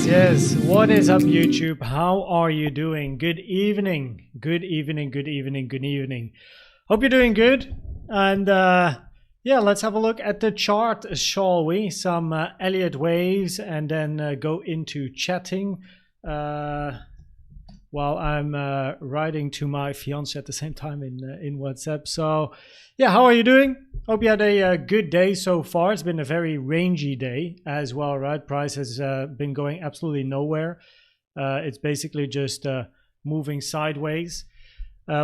yes. What is up, YouTube? How are you doing? Good evening. Good evening, good evening, good evening. Hope you're doing good. And yeah, let's have a look at the chart, shall we? Some Elliott waves, and then go into chatting while I'm writing to my fiance at the same time in WhatsApp. So yeah, how are you doing? Hope you had a good day so far. It's been a very rangy day as well, right? Price has been going absolutely nowhere. It's basically just moving sideways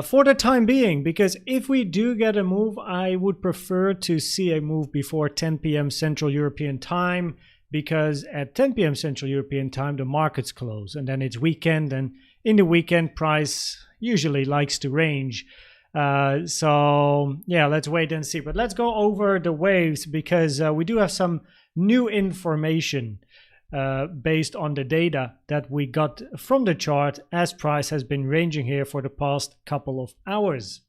for the time being, because if we do get a move, I would prefer to see a move before 10 p.m. Central European time, because at 10 p.m. Central European time, the markets close and then it's weekend, and in the weekend, price usually likes to range. So yeah, let's wait and see. But let's go over the waves, because we do have some new information based on the data that we got from the chart, as price has been ranging here for the past couple of hours.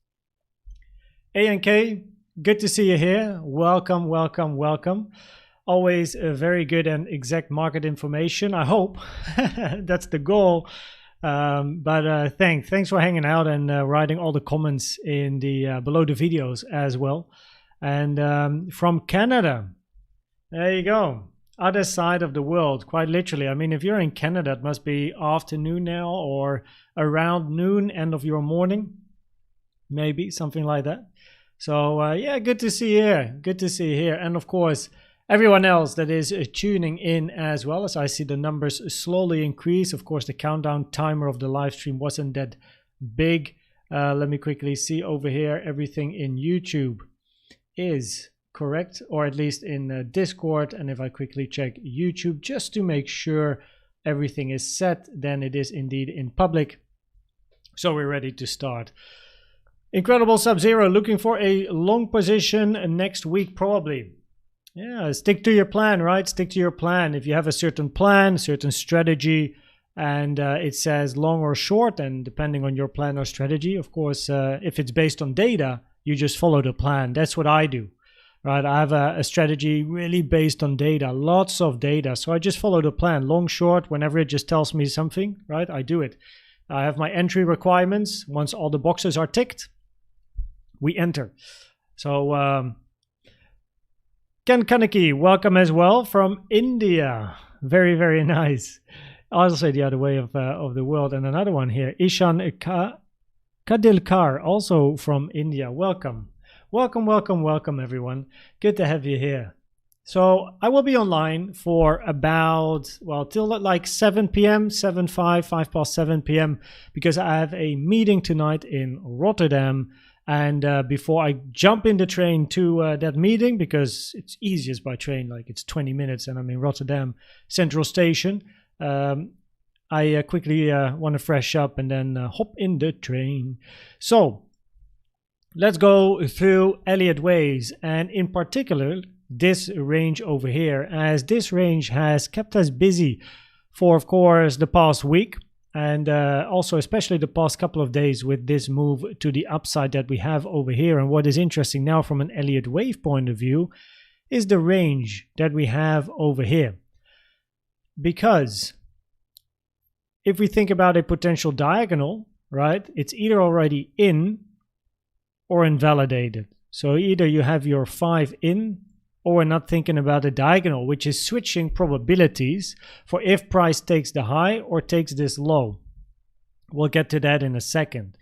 A&K, good to see you here. Welcome, welcome, welcome. Always a very good and exact market information. I hope that's the goal. But thanks for hanging out and writing all the comments in the below the videos as well. And from Canada, there you go, other side of the world, quite literally. I mean, if you're in Canada, it must be afternoon now, or around noon, end of your morning, maybe something like that. So yeah, good to see you here. Good to see you here. And of course, everyone else that is tuning in as well, as I see the numbers slowly increase. Of course, the countdown timer of the live stream wasn't that big. Let me quickly see over here. Everything in YouTube is correct, or at least in Discord. And if I quickly check YouTube just to make sure everything is set, then it is indeed in public. So we're ready to start. Incredible Sub-Zero, looking for a long position next week probably. Yeah, stick to your plan, right? Stick to your plan. If you have a certain plan, certain strategy, and it says long or short, and depending on your plan or strategy, of course, if it's based on data, you just follow the plan. That's what I do, right? I have a strategy really based on data, lots of data. So I just follow the plan, long, short, whenever it just tells me something, right? I do it. I have my entry requirements. Once all the boxes are ticked, we enter. So, Ken Kaneki, welcome as well from India. Very, very nice. Also the other way of the world. And another one here, Ishan Kadilkar, also from India. Welcome. Welcome, welcome, welcome, everyone. Good to have you here. So I will be online for about, well, till like 7 p.m., 5 past 7 p.m., because I have a meeting tonight in Rotterdam. And before I jump in the train to that meeting, because it's easiest by train, like it's 20 minutes and I'm in Rotterdam Central Station, I quickly want to fresh up and then hop in the train. So let's go through Elliott waves, and in particular this range over here, as this range has kept us busy for, of course, the past week. And also especially the past couple of days with this move to the upside that we have over here. And what is interesting now from an Elliott wave point of view is the range that we have over here. Because if we think about a potential diagonal, right, it's either already in or invalidated. So either you have your 5 in, or we're not thinking about a diagonal, which is switching probabilities for if price takes the high or takes this low. We'll get to that in a second.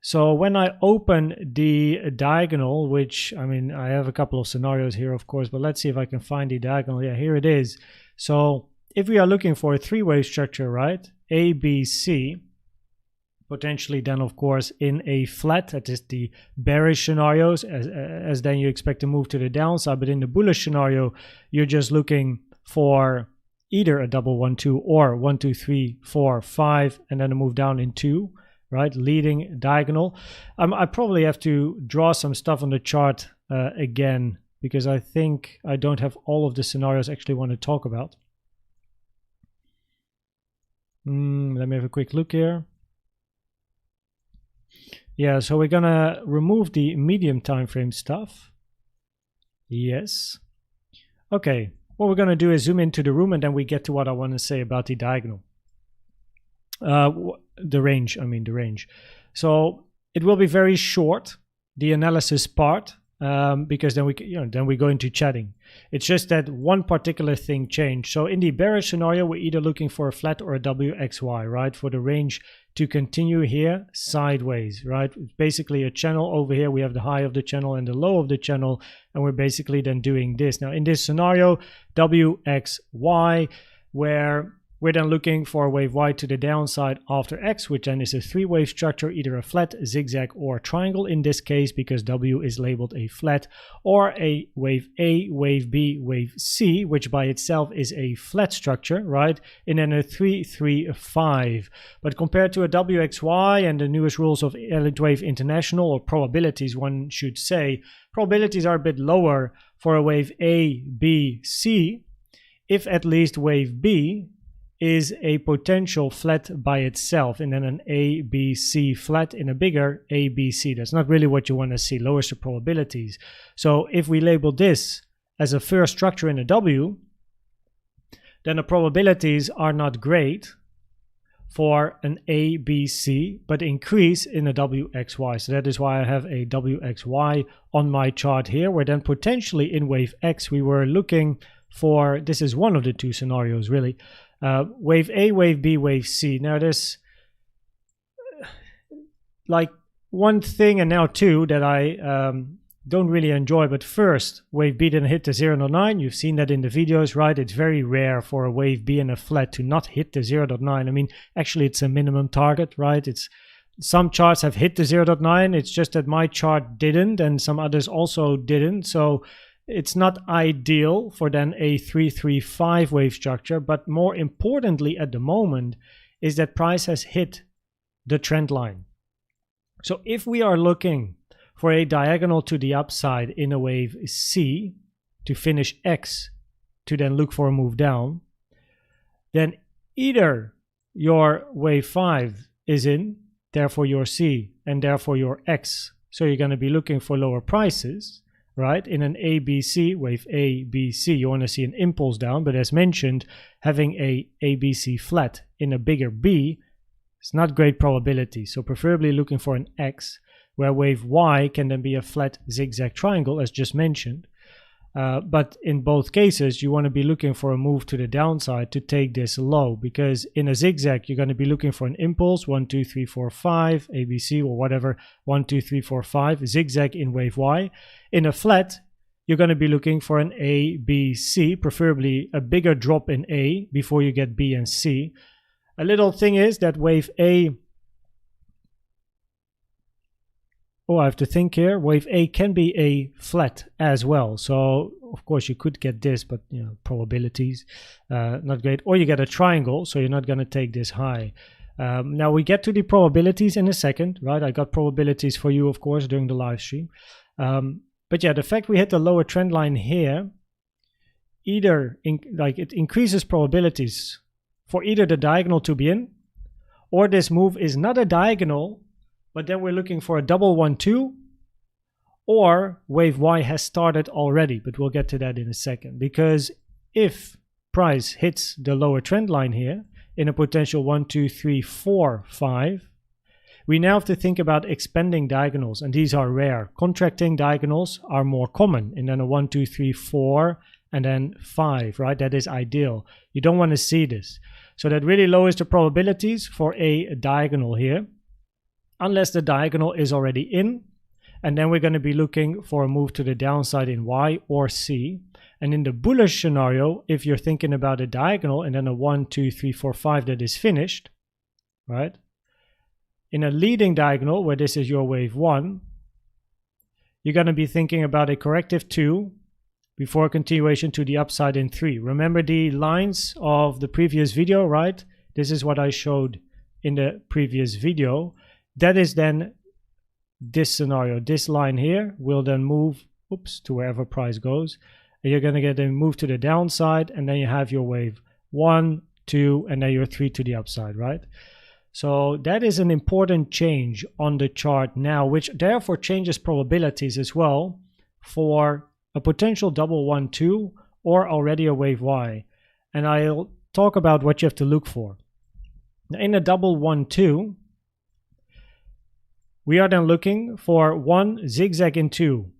So when I open the diagonal, which, I mean, I have a couple of scenarios here, of course, but let's see if I can find the diagonal. Yeah, here it is. So if we are looking for a three-way structure, right, A, B, C, potentially then, of course, in a flat, that is the bearish scenarios, as then you expect to move to the downside. But in the bullish scenario, you're just looking for either a double 1 2 or 1 2 3 4 5, and then a move down in 2, right, leading diagonal. I probably have to draw some stuff on the chart again, because I think I don't have all of the scenarios I actually want to talk about. Let me have a quick look here. Yeah, so we're gonna remove the medium time frame stuff. Yes. Okay, what we're going to do is zoom into the room, and then we get to what I want to say about the diagonal. The range, I mean the range. So it will be very short, the analysis part, because then we go into chatting. It's just that one particular thing changed. So in the bearish scenario, we're either looking for a flat or a WXY, right? For the range to continue here sideways, right? It's basically a channel over here. We have the high of the channel and the low of the channel, and we're basically then doing this. Now in this scenario, WXY, where we're then looking for a wave Y to the downside after X, which then is a three-wave structure, either a flat, zigzag, or triangle in this case, because W is labeled a flat, or a wave A, wave B, wave C, which by itself is a flat structure, right? And then a 3, 3, 5. But compared to a WXY and the newest rules of Elliott Wave International, or probabilities, one should say, probabilities are a bit lower for a wave A, B, C, if at least wave B is a potential flat by itself, and then an ABC flat in a bigger ABC. That's not really what you want to see, lowers the probabilities. So if we label this as a first structure in a W, then the probabilities are not great for an ABC, but increase in a WXY. So that is why I have a WXY on my chart here, where then potentially in wave X we were looking for, this is one of the two scenarios really, wave A, wave B, wave C. Now there's like one thing and now two that I don't really enjoy. But first, wave B didn't hit the 0.9. You've seen that in the videos, right? It's very rare for a wave B and a flat to not hit the 0.9. I mean, actually it's a minimum target, right? It's some charts have hit the 0.9. It's just that my chart didn't, and some others also didn't. So it's not ideal for then a 335 wave structure, but more importantly at the moment is that price has hit the trend line. So if we are looking for a diagonal to the upside in a wave C to finish X to then look for a move down, then either your wave 5 is in, therefore your C, and therefore your X. So you're going to be looking for lower prices, right? In an ABC, wave A, B, C, you want to see an impulse down, but as mentioned, having a ABC flat in a bigger B is not great probability. So preferably looking for an X, where wave Y can then be a flat zigzag triangle, as just mentioned. But in both cases, you want to be looking for a move to the downside to take this low, because in a zigzag, you're going to be looking for an impulse, 1, 2, 3, 4, 5, ABC or whatever, 1, 2, 3, 4, 5, zigzag in wave Y. In a flat, you're going to be looking for an A, B, C, preferably a bigger drop in A before you get B and C. A little thing is that wave A, I have to think here. Wave A can be a flat as well. So of course you could get this, but you know, probabilities not great. Or you get a triangle, so you're not going to take this high. Now we get to the probabilities in a second, right? I got probabilities for you, of course, during the live stream. But yeah, the fact we hit the lower trend line here, either it increases probabilities for either the diagonal to be in, or this move is not a diagonal, but then we're looking for a double 1-2, or wave Y has started already, but we'll get to that in a second. Because if price hits the lower trend line here in a potential 1, 2, 3, 4, 5, we now have to think about expanding diagonals, and these are rare. Contracting diagonals are more common, and then a 1, 2, 3, 4, and then 5, right? That is ideal. You don't want to see this. So that really lowers the probabilities for a diagonal here, unless the diagonal is already in, and then we're going to be looking for a move to the downside in Y or C. And in the bullish scenario, if you're thinking about a diagonal and then a 1, 2, 3, 4, 5 that is finished, right? In a leading diagonal, where this is your wave 1, you're going to be thinking about a corrective 2 before continuation to the upside in 3. Remember the lines of the previous video, right? This is what I showed in the previous video. That is then this scenario. This line here will then move, to wherever price goes. And you're going to get a move to the downside, and then you have your wave 1, 2, and then your 3 to the upside, right? So that is an important change on the chart now, which therefore changes probabilities as well for a potential double 1-2 or already a wave Y. And I'll talk about what you have to look for. Now, in a double 1-2, we are then looking for one zigzag in 2.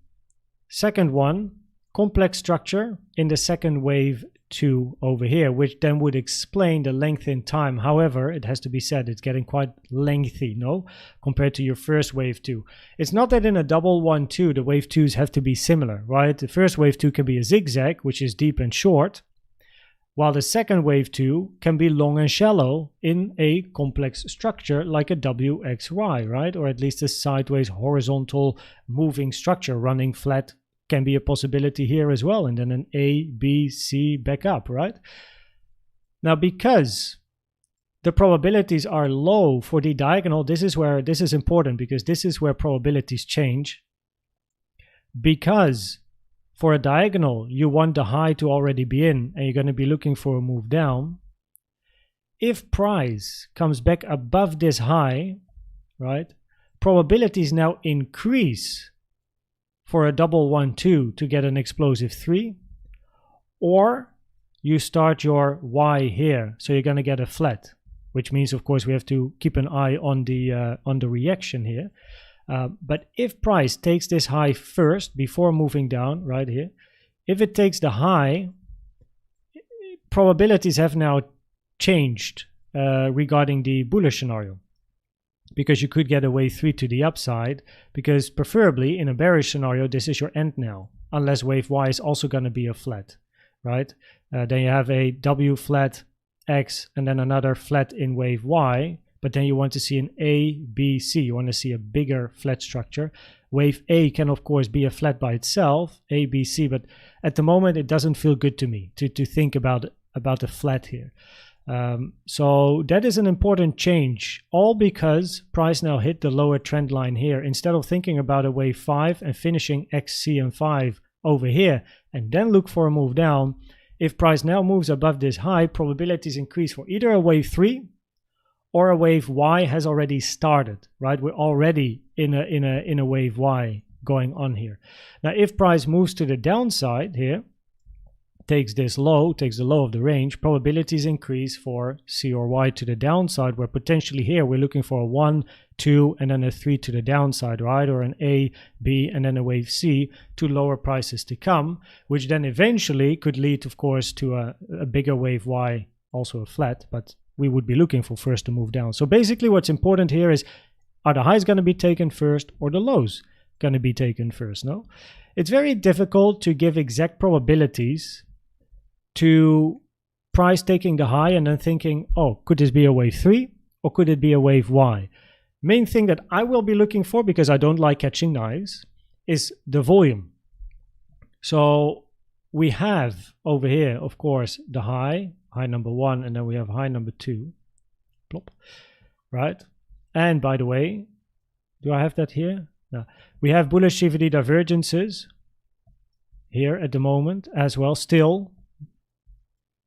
Second one, complex structure in the second wave 2 over here, which then would explain the length in time. However, it has to be said it's getting quite lengthy, no, compared to your first wave 2. It's not that in a double 1-2 the wave 2s have to be similar, right? The first wave 2 can be a zigzag, which is deep and short, while the second wave 2 can be long and shallow in a complex structure like a WXY, right? Or at least a sideways horizontal moving structure running flat can be a possibility here as well, and then an A, B, C back up, right? Now, because the probabilities are low for the diagonal, this is important because this is where probabilities change. Because for a diagonal, you want the high to already be in, and you're going to be looking for a move down. If price comes back above this high, right, probabilities now increase for a double 1-2 to get an explosive 3, or you start your Y here, so you're going to get a flat, which means, of course, we have to keep an eye on the reaction here. But if price takes this high first before moving down, right here, if it takes the high, probabilities have now changed regarding the bullish scenario, because you could get a wave 3 to the upside, because preferably in a bearish scenario this is your end now, unless wave Y is also going to be a flat, right? Then you have a W flat X and then another flat in wave Y, but then you want to see an A, B, C. You want to see a bigger flat structure. Wave A can of course be a flat by itself, A, B, C, but at the moment it doesn't feel good to me to think about a flat here. So that is an important change, all because price now hit the lower trend line here. Instead of thinking about a wave 5 and finishing X, C, and 5 over here and then look for a move down, if price now moves above this high, probabilities increase for either a wave 3 or a wave Y has already started, right? We're already in a wave Y going on here. Now, if price moves to the downside here, takes this low, takes the low of the range, probabilities increase for C or Y to the downside, where potentially here we're looking for a 1, 2, and then a 3 to the downside, right? Or an A, B, and then a wave C to lower prices to come, which then eventually could lead, of course, to a bigger wave Y, also a flat, but we would be looking for first to move down. So basically what's important here is, are the highs going to be taken first or the lows going to be taken first? No? It's very difficult to give exact probabilities to price taking the high and then thinking, oh, could this be a wave 3 or could it be a wave Y? Main thing that I will be looking for, because I don't like catching knives, is the volume. So we have over here, of course, the high number 1, and then we have high number 2, plop, right? And by the way, do I have that here? No. We have bullish CVD divergences here at the moment as well, still.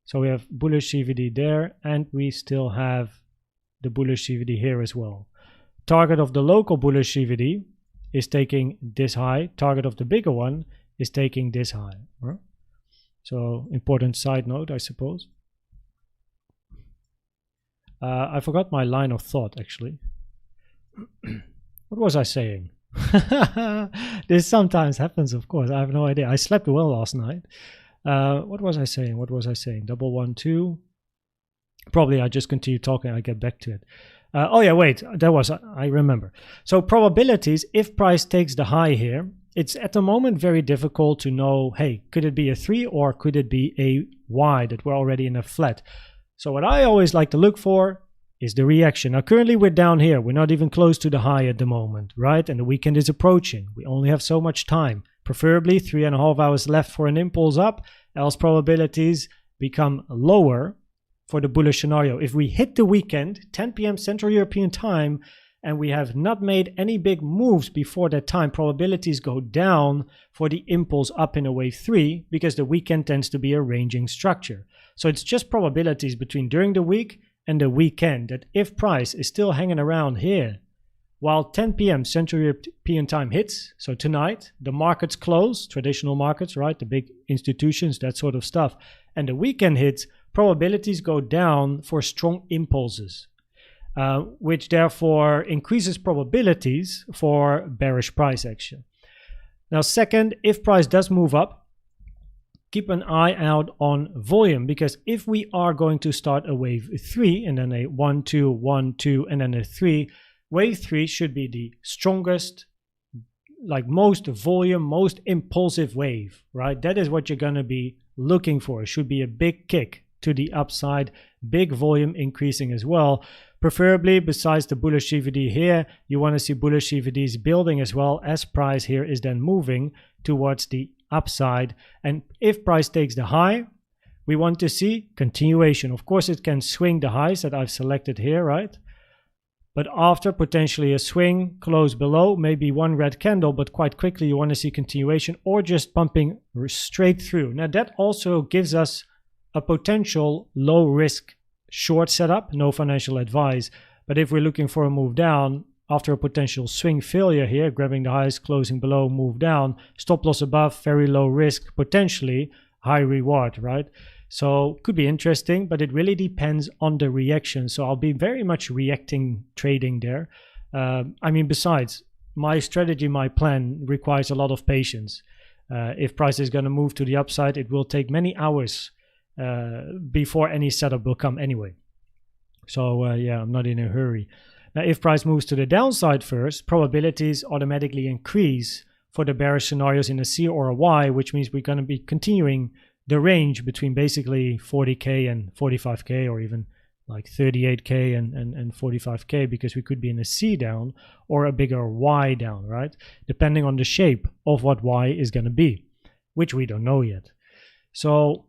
So we have bullish CVD there, and we still have the bullish CVD here as well. Target of the local bullish CVD is taking this high. Target of the bigger one is taking this high. Right? So important side note, I suppose. I forgot my line of thought, actually. What was I saying? This sometimes happens, of course. I have no idea. I slept well last night. What was I saying? Double 1-2. Probably I just continue talking. I get back to it. Oh yeah, wait. I remember. So probabilities, if price takes the high here, it's at the moment very difficult to know, hey, could it be a 3 or could it be a Y that we're already in a flat? So what I always like to look for is the reaction. Now currently we're down here. We're not even close to the high at the moment, right? And the weekend is approaching. We only have so much time. Preferably 3.5 hours left for an impulse up, else probabilities become lower for the bullish scenario. If we hit the weekend, 10 p.m. Central European time, and we have not made any big moves before that time, probabilities go down for the impulse up in a wave 3, because the weekend tends to be a ranging structure. So it's just probabilities between during the week and the weekend, that if price is still hanging around here, while 10 p.m. Central European time hits, so tonight, the markets close, traditional markets, right, the big institutions, that sort of stuff, and the weekend hits, probabilities go down for strong impulses, which therefore increases probabilities for bearish price action. Now, second, if price does move up, keep an eye out on volume, because if we are going to start a wave 3 and then a 1, 2, 1, 2, and then a 3, wave 3 should be the strongest, like most volume, most impulsive wave, right? That is what you're going to be looking for. It should be a big kick to the upside, big volume increasing as well. Preferably, besides the bullish CVD here, you want to see bullish CVDs building as well, as price here is then moving towards the upside. And if price takes the high, we want to see continuation. Of course, it can swing the highs that I've selected here, right? But after potentially a swing, close below, maybe one red candle, but quite quickly you want to see continuation or just pumping straight through. Now that also gives us a potential low risk short setup, no financial advice. But if we're looking for a move down after a potential swing failure here, grabbing the highs, closing below, move down, stop loss above, very low risk, potentially high reward, right? So could be interesting, but it really depends on the reaction. So I'll be very much reacting trading there. I mean, besides, my strategy, my plan requires a lot of patience. If price is going to move to the upside, it will take many hours before any setup will come anyway. So yeah, I'm not in a hurry. Now, if price moves to the downside first, probabilities automatically increase for the bearish scenarios in a C or a Y, which means we're going to be continuing the range between basically 40K and 45K, or even like 38K and 45K, because we could be in a C down or a bigger Y down, right? Depending on the shape of what Y is going to be, which we don't know yet. So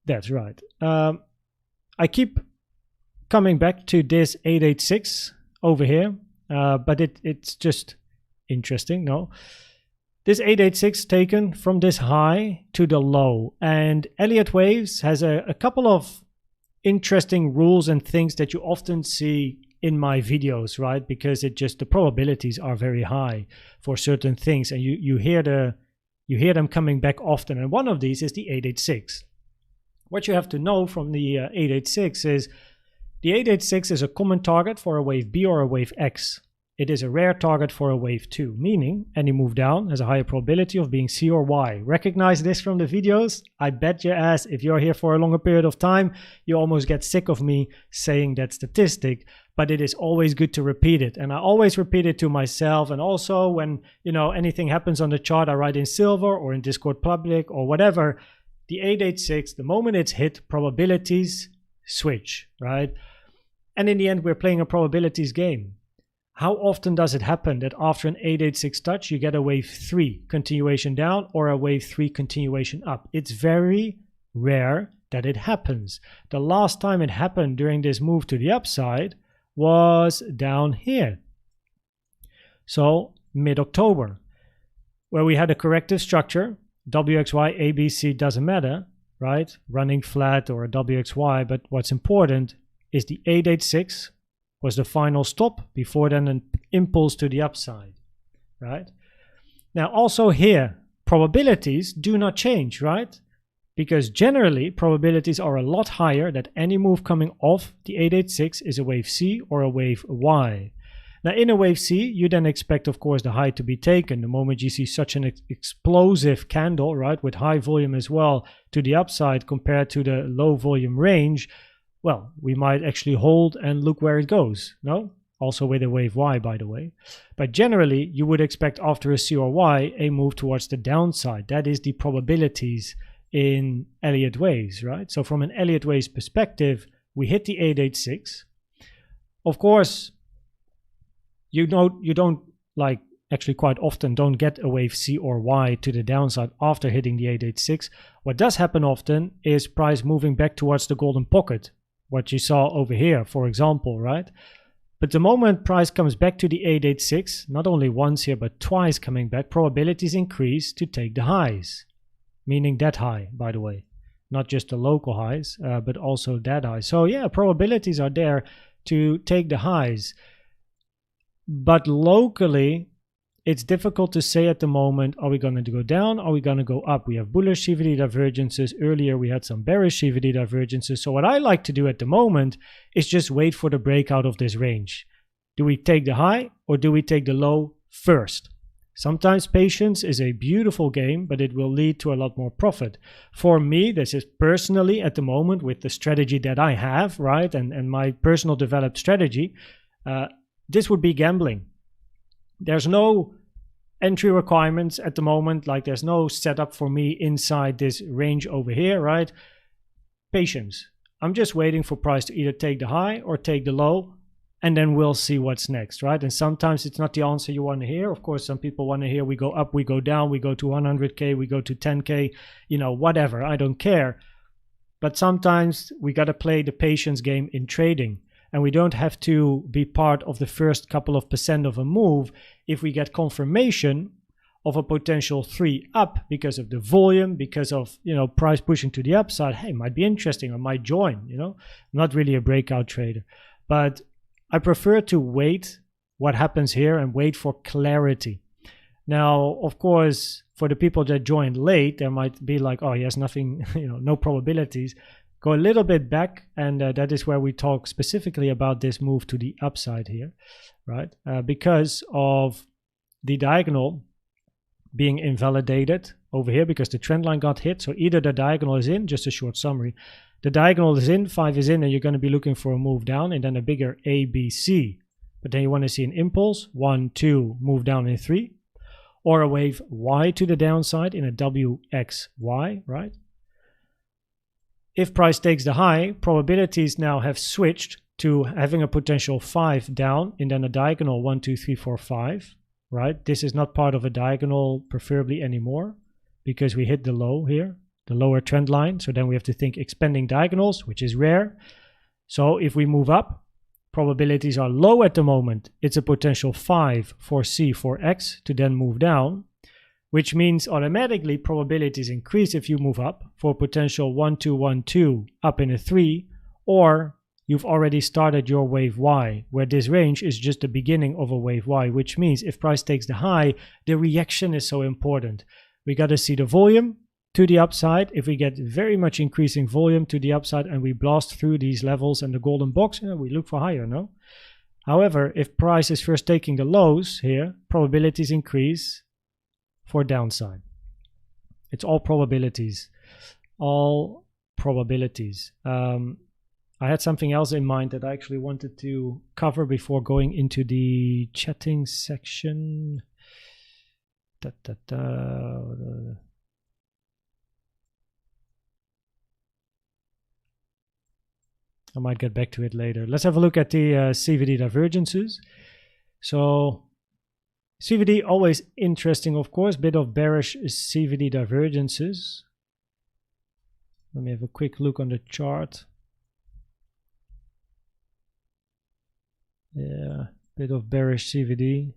that's right. I keep coming back to this 886 over here, but it's just interesting, no? This 886 taken from this high to the low, and Elliott Waves has a couple of interesting rules and things that you often see in my videos, right? Because the probabilities are very high for certain things, and you hear them coming back often. And one of these is the 886. What you have to know from the 886 is the 886 is a common target for a wave B or a wave X. It is a rare target for a wave 2, meaning any move down has a higher probability of being C or Y. Recognize this from the videos? I bet your ass if you're here for a longer period of time, you almost get sick of me saying that statistic, but it is always good to repeat it. And I always repeat it to myself, and also when anything happens on the chart, I write in silver or in Discord public or whatever. The 886, the moment it's hit, probabilities switch, right? And in the end, we're playing a probabilities game. How often does it happen that after an 886 touch, you get a wave 3 continuation down or a wave 3 continuation up? It's very rare that it happens. The last time it happened during this move to the upside was down here. So mid-October, where we had a corrective structure. WXY, ABC doesn't matter, right? Running flat or a WXY, but what's important is the 886 was the final stop, before then an impulse to the upside, right? Now also here, probabilities do not change, right? Because generally probabilities are a lot higher that any move coming off the 886 is a wave C or a wave Y. Now in a wave C, you then expect, of course, the high to be taken. The moment you see such an explosive candle, right, with high volume as well to the upside compared to the low volume range, well, we might actually hold and look where it goes, no? Also with a wave Y, by the way. But generally, you would expect after a C or Y, a move towards the downside. That is the probabilities in Elliott Waves, right? So from an Elliott Waves perspective, we hit the 886. Of course, you don't like, actually quite often don't get a wave C or Y to the downside after hitting the 886. What does happen often is price moving back towards the golden pocket, what you saw over here, for example, right? But the moment price comes back to the 886, not only once here, but twice coming back, probabilities increase to take the highs, meaning that high, by the way, not just the local highs, but also that high. So yeah, probabilities are there to take the highs. But locally, it's difficult to say at the moment, are we going to go down? Are we going to go up? We have bullish CVD divergences. Earlier, we had some bearish CVD divergences. So what I like to do at the moment is just wait for the breakout of this range. Do we take the high or do we take the low first? Sometimes patience is a beautiful game, but it will lead to a lot more profit. For me, this is personally at the moment with the strategy that I have, right? And my personal developed strategy, this would be gambling. There's no entry requirements at the moment, like there's no setup for me inside this range over here, right? Patience. I'm just waiting for price to either take the high or take the low, and then we'll see what's next, right? And sometimes it's not the answer you want to hear. Of course, some people want to hear we go up, we go down, we go to 100K, we go to 10K, you know, whatever, I don't care. But sometimes we got to play the patience game in trading. And we don't have to be part of the first couple of % of a move if we get confirmation of a potential 3 up because of the volume, because of, you know, price pushing to the upside. Hey, might be interesting, I might join, you know. I'm not really a breakout trader. But I prefer to wait what happens here and wait for clarity. Now, of course, for the people that joined late, there might be like, oh, he has nothing, you know, no probabilities. Go a little bit back, and that is where we talk specifically about this move to the upside here, right? Because of the diagonal being invalidated over here because the trend line got hit. So either the diagonal is in, just a short summary, the diagonal is in, 5 is in, and you're going to be looking for a move down and then a bigger A, B, C. But then you want to see an impulse, 1, 2, move down in 3, or a wave Y to the downside in a WXY, right? If price takes the high, probabilities now have switched to having a potential 5 down and then a diagonal 1, 2, 3, 4, 5, right? This is not part of a diagonal preferably anymore because we hit the low here, the lower trend line. So then we have to think expanding diagonals, which is rare. So if we move up, probabilities are low at the moment. It's a potential 5 for C, for X to then move down, which means automatically probabilities increase if you move up for potential 1, 2, 1, 2 up in a 3, or you've already started your wave Y, where this range is just the beginning of a wave Y, which means if price takes the high, the reaction is so important. We got to see the volume to the upside. If we get very much increasing volume to the upside and we blast through these levels and the golden box, we look for higher, no? However, if price is first taking the lows here, probabilities increase for downside. It's all probabilities. All probabilities. I had something else in mind that I actually wanted to cover before going into the chatting section. I might get back to it later. Let's have a look at the CVD divergences. So CVD, always interesting, of course. Bit of bearish CVD divergences. Let me have a quick look on the chart. Yeah, bit of bearish CVD.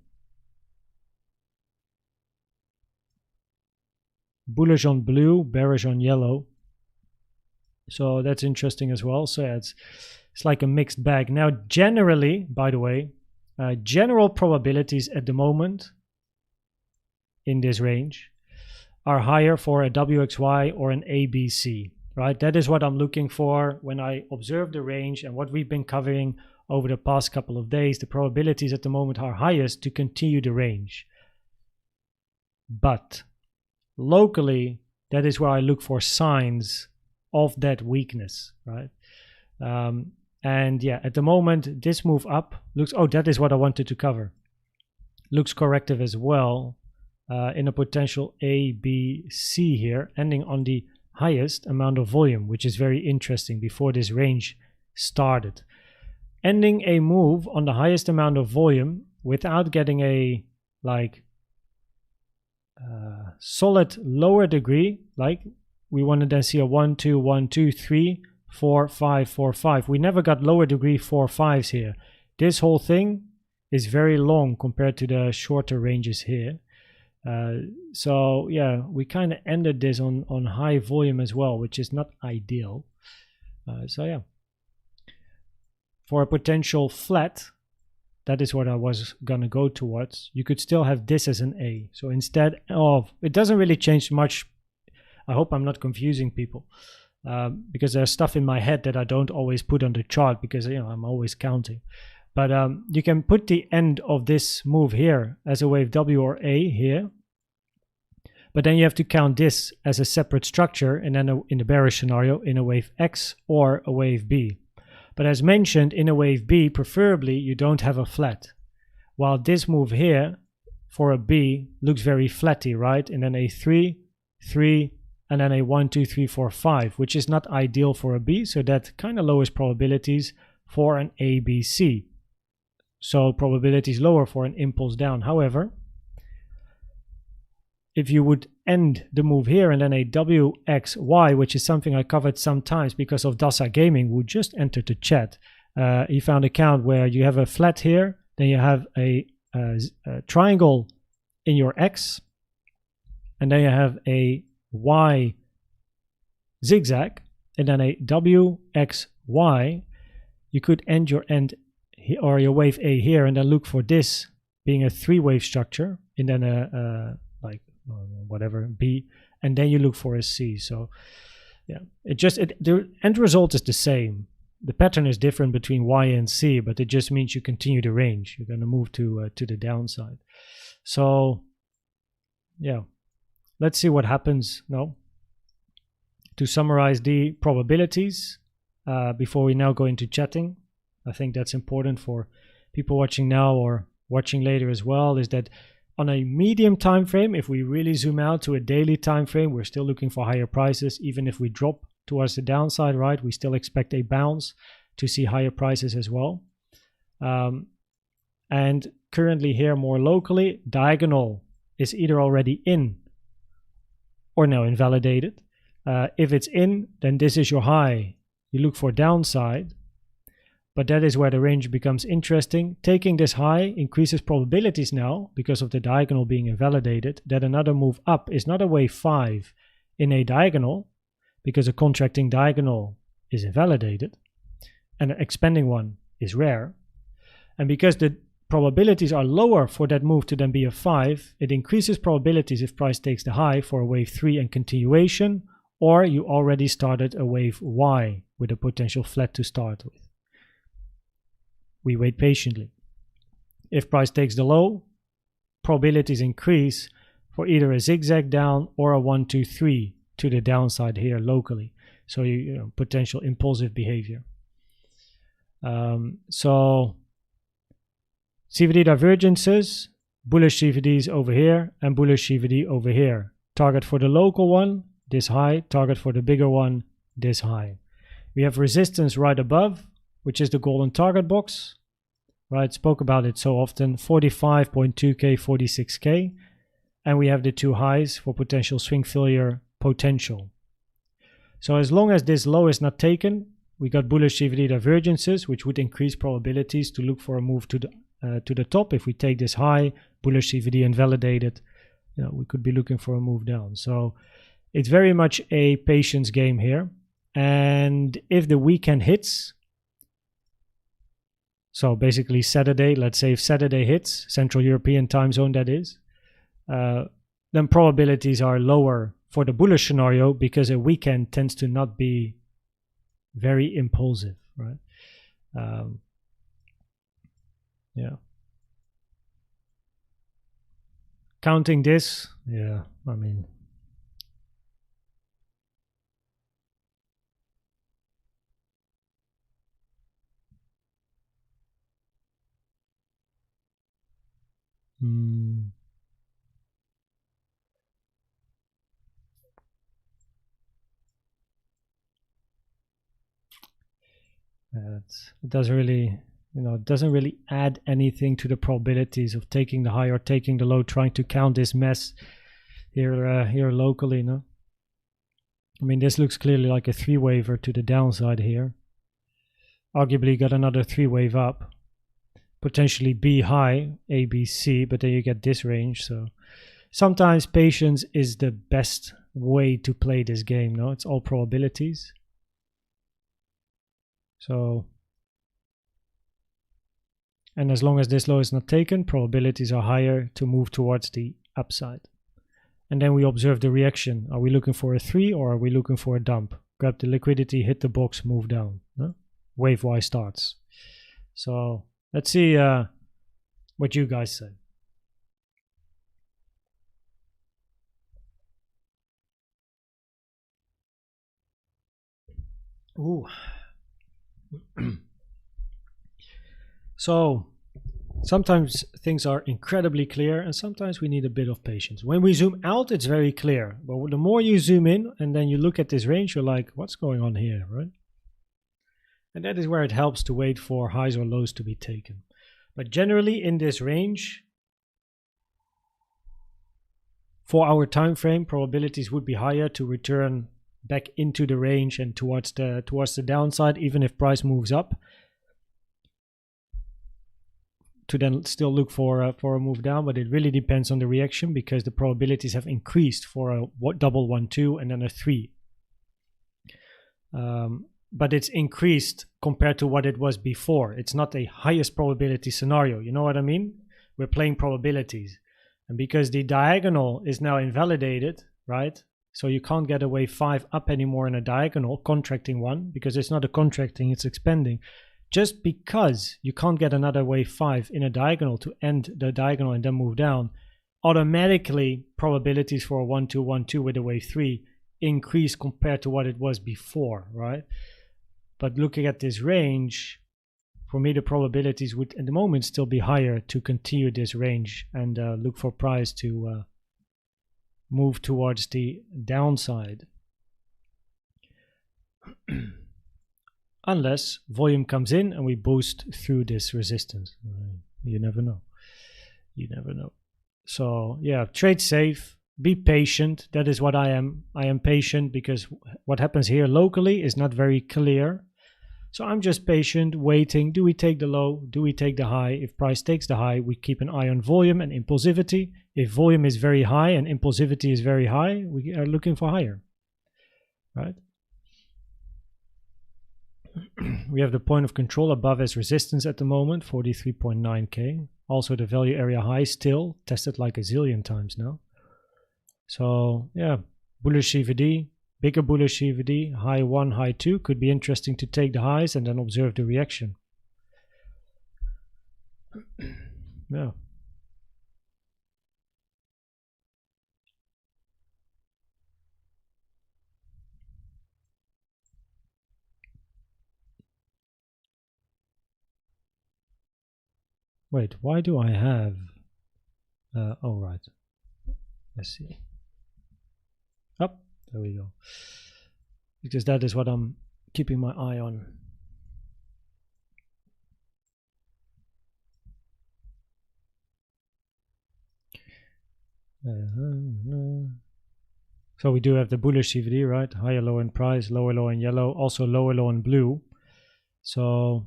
Bullish on blue, bearish on yellow. So that's interesting as well. So yeah, it's like a mixed bag. Now, generally, by the way, general probabilities at the moment in this range are higher for a WXY or an ABC, right? That is what I'm looking for when I observe the range and what we've been covering over the past couple of days. The probabilities at the moment are highest to continue the range. But locally, that is where I look for signs of that weakness, right? And yeah, at the moment, this move up looks, oh, that is what I wanted to cover. Looks corrective as well in a potential A, B, C here, ending on the highest amount of volume, which is very interesting before this range started. Ending a move on the highest amount of volume without getting a solid lower degree, like we want to then see a 1, 2, 1, 2, 3, 4, 5, 4, 5. We never got lower degree 4, 5s here. This whole thing is very long compared to the shorter ranges here. So yeah, we kind of ended this on high volume as well, which is not ideal. So yeah, for a potential flat, that is what I was gonna go towards. You could still have this as an A. So instead of, it doesn't really change much. I hope I'm not confusing people, because there's stuff in my head that I don't always put on the chart because, you know, I'm always counting. But you can put the end of this move here as a wave W or A here. But then you have to count this as a separate structure, and then in the bearish scenario, in a wave X or a wave B. But as mentioned, in a wave B, preferably you don't have a flat. While this move here for a B looks very flatty, right? And then a 3, 3, and then a 1, 2, 3, 4, 5, which is not ideal for a B. So that kind of lowers probabilities for an ABC. So probability is lower for an impulse down. However, if you would end the move here and then a WXY, which is something I covered sometimes because of Dasa Gaming, who just entered the chat. He found a count where you have a flat here, then you have a triangle in your X, and then you have a Y zigzag, and then a WXY. You could end your or your wave A here, and then look for this being a 3-wave structure, and then a whatever B, and then you look for a C. So yeah, the end result is the same. The pattern is different between Y and C, but it just means you continue the range. You're going to move to the downside. So yeah, let's see what happens now. To summarize the probabilities before we now go into chatting, I think that's important for people watching now or watching later as well, is that on a medium time frame, if we really zoom out to a daily time frame, we're still looking for higher prices. Even if we drop towards the downside, right, we still expect a bounce to see higher prices as well. And currently here, more locally, diagonal is either already in or now invalidated. If it's in, then this is your high. You look for downside. But that is where the range becomes interesting. Taking this high increases probabilities now, because of the diagonal being invalidated, that another move up is not a wave 5 in a diagonal, because a contracting diagonal is invalidated, and an expanding one is rare. And because the probabilities are lower for that move to then be a 5, it increases probabilities if price takes the high for a wave 3 and continuation, or you already started a wave Y with a potential flat to start with. We wait patiently. If price takes the low, probabilities increase for either a zigzag down or a 1, 2, 3 to the downside here locally. So you know, potential impulsive behavior. So CVD divergences, bullish CVDs over here and bullish CVD over here. Target for the local one, this high. Target for the bigger one, this high. We have resistance right above, which is the golden target box, right? Spoke about it so often, 45.2K, 46K. And we have the two highs for potential swing failure potential. So as long as this low is not taken, we got bullish CVD divergences, which would increase probabilities to look for a move to the top. If we take this high, bullish CVD invalidated, you know, we could be looking for a move down. So it's very much a patience game here. And if the weekend hits, so basically Saturday, let's say if Saturday hits, Central European time zone that is, then probabilities are lower for the bullish scenario, because a weekend tends to not be very impulsive, right? Yeah. Counting this, yeah, I mean, it doesn't really, you know, it doesn't really add anything to the probabilities of taking the high or taking the low, trying to count this mess here locally, no? I mean, this looks clearly like a 3-waver to the downside here. Arguably got another 3-wave up. Potentially B high, A, B, C, but then you get this range. So sometimes patience is the best way to play this game, no? It's all probabilities. So And as long as this low is not taken, probabilities are higher to move towards the upside. And then we observe the reaction. Are we looking for a 3 or are we looking for a dump? Grab the liquidity, hit the box, move down. Wave-wise starts. So let's see what you guys say. Ooh. So sometimes things are incredibly clear and sometimes we need a bit of patience. When we zoom out, it's very clear. But the more you zoom in and then you look at this range, you're like, what's going on here, right? And that is where it helps to wait for highs or lows to be taken. But generally in this range, for our time frame, probabilities would be higher to return back into the range and towards the downside, even if price moves up, to then still look for a move down. But it really depends on the reaction, because the probabilities have increased for a double 1-2 and then a 3. But it's increased compared to what it was before. It's not a highest probability scenario. You know what I mean? We're playing probabilities. And because the diagonal is now invalidated, right? So you can't get a wave 5 up anymore in a diagonal, contracting one, because it's not a contracting, it's expanding. Just because you can't get another wave 5 in a diagonal to end the diagonal and then move down, automatically probabilities for a 1-2, 1-2 with a wave 3 increase compared to what it was before, right? But looking at this range, for me the probabilities would at the moment still be higher to continue this range and look for price to move towards the downside. Unless volume comes in and we boost through this resistance. You never know. You never know. So yeah, trade safe, be patient. That is what I am. I am patient because what happens here locally is not very clear. So I'm just patient, waiting. Do we take the low? Do we take the high? If price takes the high, we keep an eye on volume and impulsivity. If volume is very high and impulsivity is very high, we are looking for higher, right? We have the point of control above as resistance at the moment, 43.9k. Also the value area high still tested like a zillion times now. So yeah, bullish CVD, bigger bullish CVD, high 1, high 2. Could be interesting to take the highs and then observe the reaction. Yeah. Wait, why do I have... oh, right. Let's see. Up, there we go. Because that is what I'm keeping my eye on. So we do have the bullish CVD, right? Higher low in price, lower low in yellow, also lower low in blue. So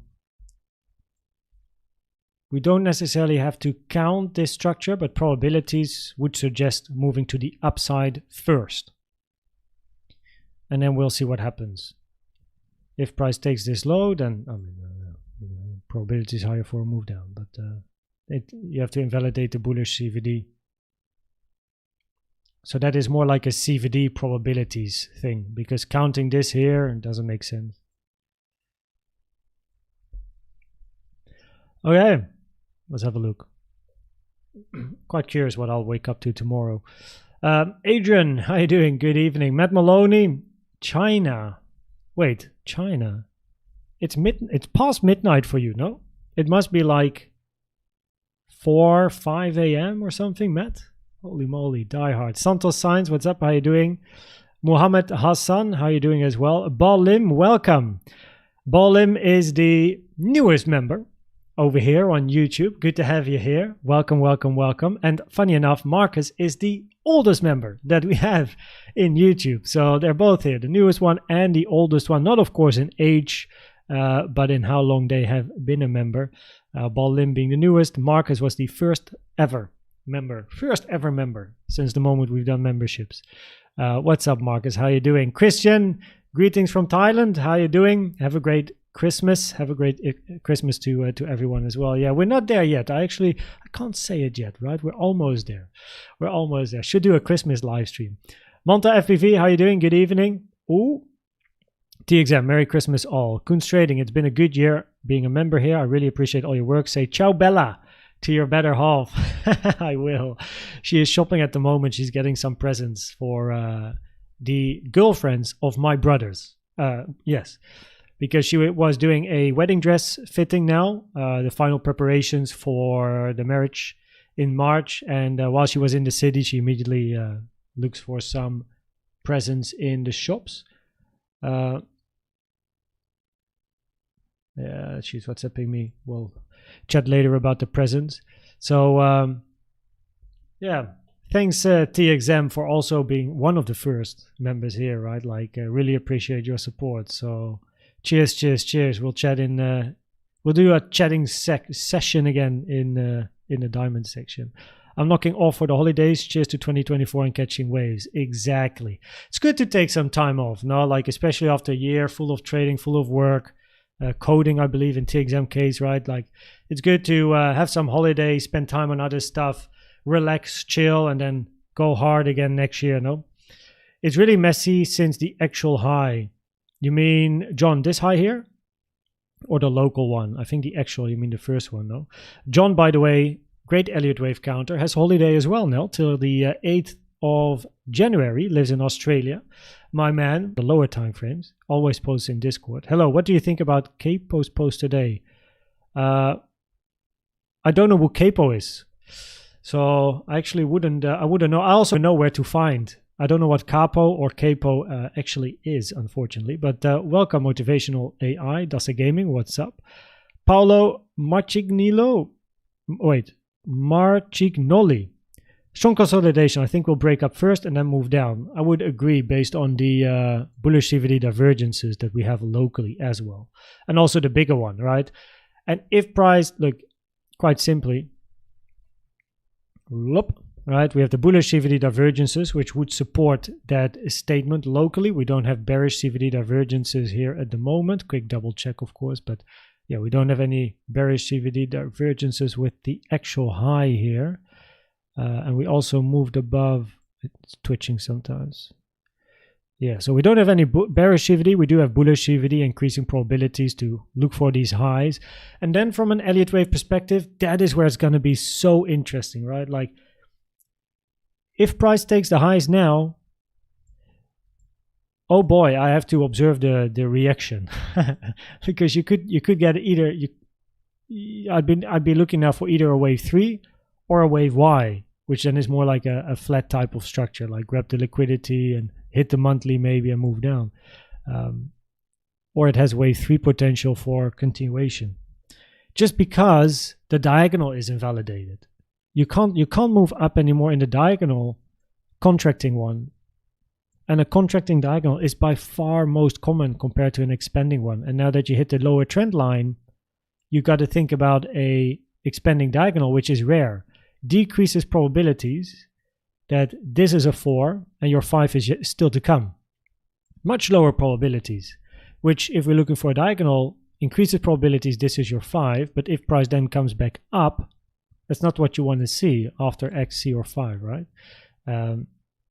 we don't necessarily have to count this structure, but probabilities would suggest moving to the upside first. And then we'll see what happens. If price takes this low, then probability is higher for a move down. But you have to invalidate the bullish CVD. So that is more like a CVD probabilities thing, because counting this here doesn't make sense. Okay. Let's have a look. Quite curious what I'll wake up to tomorrow. Adrian, how you doing? Good evening. Matt Maloney, China. Wait, China. It's past midnight for you, no? It must be like 4, 5 a.m. or something, Matt. Holy moly, diehard. Santos Signs, what's up? How you doing? Muhammad Hassan, how you doing as well? Balim, welcome. Balim is the newest member over here on YouTube. Good to have you here. Welcome, welcome, welcome. And funny enough, Marcus is the oldest member that we have in YouTube. So they're both here, the newest one and the oldest one. Not, of course, in age, but in how long they have been a member. Balim being the newest. Marcus was the first ever member since the moment we've done memberships. What's up, Marcus? How you doing? Christian, greetings from Thailand. How you doing? Have a great Christmas. Have a great Christmas to everyone as well. Yeah, we're not there yet. I can't say it yet, right? We're almost there. We're almost there. Should do a Christmas live stream. Monta FPV, how you doing? Good evening. Ooh. TXM, Merry Christmas all. Koens Trading, it's been a good year being a member here. I really appreciate all your work. Say ciao Bella to your better half. I will. She is shopping at the moment. She's getting some presents for the girlfriends of my brothers. Yes, because she was doing a wedding dress fitting now, the final preparations for the marriage in March. And while she was in the city, she immediately looks for some presents in the shops. Yeah, she's WhatsApping me. We'll chat later about the presents. So, yeah, thanks TXM for also being one of the first members here, right? Like, really appreciate your support. So, cheers, cheers, cheers. We'll chat in. We'll do a chatting session again in the diamond section. I'm knocking off for the holidays. Cheers to 2024 and catching waves. Exactly. It's good to take some time off, no? Like, especially after a year full of trading, full of work. Coding, I believe, in TXM case, right? Like, it's good to have some holiday, spend time on other stuff, relax, chill, and then go hard again next year, no? It's really messy since the actual high. You mean, John, this high here? Or the local one? I think the actual, you mean the first one, no? John, by the way, great Elliott Wave counter, has holiday as well now, till the 8th of January, lives in Australia. My man, the lower time frames, always posts in Discord. Hello, what do you think about Capo's post today? I don't know who Capo is, so I actually wouldn't know. I also know where to find. I don't know what Capo or Capo actually is, unfortunately. But welcome, Motivational AI, Dasa Gaming. What's up, Paolo Marcignoli? Strong consolidation. I think we'll break up first and then move down. I would agree based on the bullish CVD divergences that we have locally as well. And also the bigger one, right? And if price, look, quite simply, right? We have the bullish CVD divergences, which would support that statement locally. We don't have bearish CVD divergences here at the moment. Quick double check, of course. But yeah, we don't have any bearish CVD divergences with the actual high here. And we also moved above. It's twitching sometimes. Yeah, so we don't have any bearish CVD. We do have bullish CVD, increasing probabilities to look for these highs. And then from an Elliott Wave perspective, that is where it's going to be so interesting, right? Like, if price takes the highs now, oh boy, I have to observe the reaction. Because you could get either, I'd be looking now for either a wave 3 or a wave Y, which then is more like a flat type of structure, like grab the liquidity and hit the monthly maybe and move down. Or it has wave 3 potential for continuation. Just because the diagonal is invalidated. You can't move up anymore in the diagonal contracting one. And a contracting diagonal is by far most common compared to an expanding one. And now that you hit the lower trend line, you got to think about a expanding diagonal, which is rare. Decreases probabilities that this is a 4 and your 5 is still to come. Much lower probabilities, which if we're looking for a diagonal, increases probabilities this is your 5, but if price then comes back up, that's not what you want to see after X, C, or 5, right?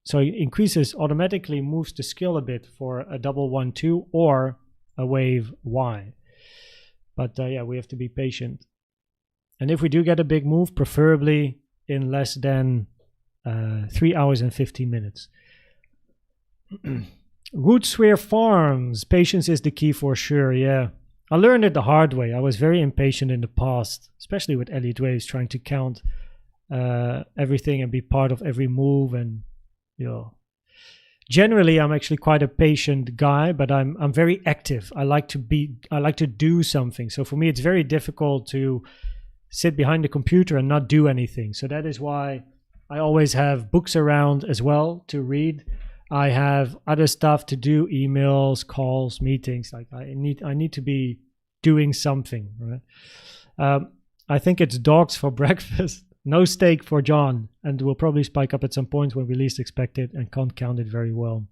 So increases automatically moves the scale a bit for a double 1, 2 or a wave Y. But yeah, we have to be patient. And if we do get a big move, preferably in less than 3 hours and 15 minutes. Rootsphere Farms. Patience is the key for sure, yeah. I learned it the hard way. I was very impatient in the past, especially with Elliott Waves, trying to count everything and be part of every move. And, you know, generally I'm actually quite a patient guy, but I'm very active. I like to do something. So for me, it's very difficult to sit behind the computer and not do anything. So that is why I always have books around as well to read. I have other stuff to do, emails, calls, meetings. Like I need to be doing something, right? I think it's dogs for breakfast. No steak for John, and will probably spike up at some point when we least expect it and can't count it very well.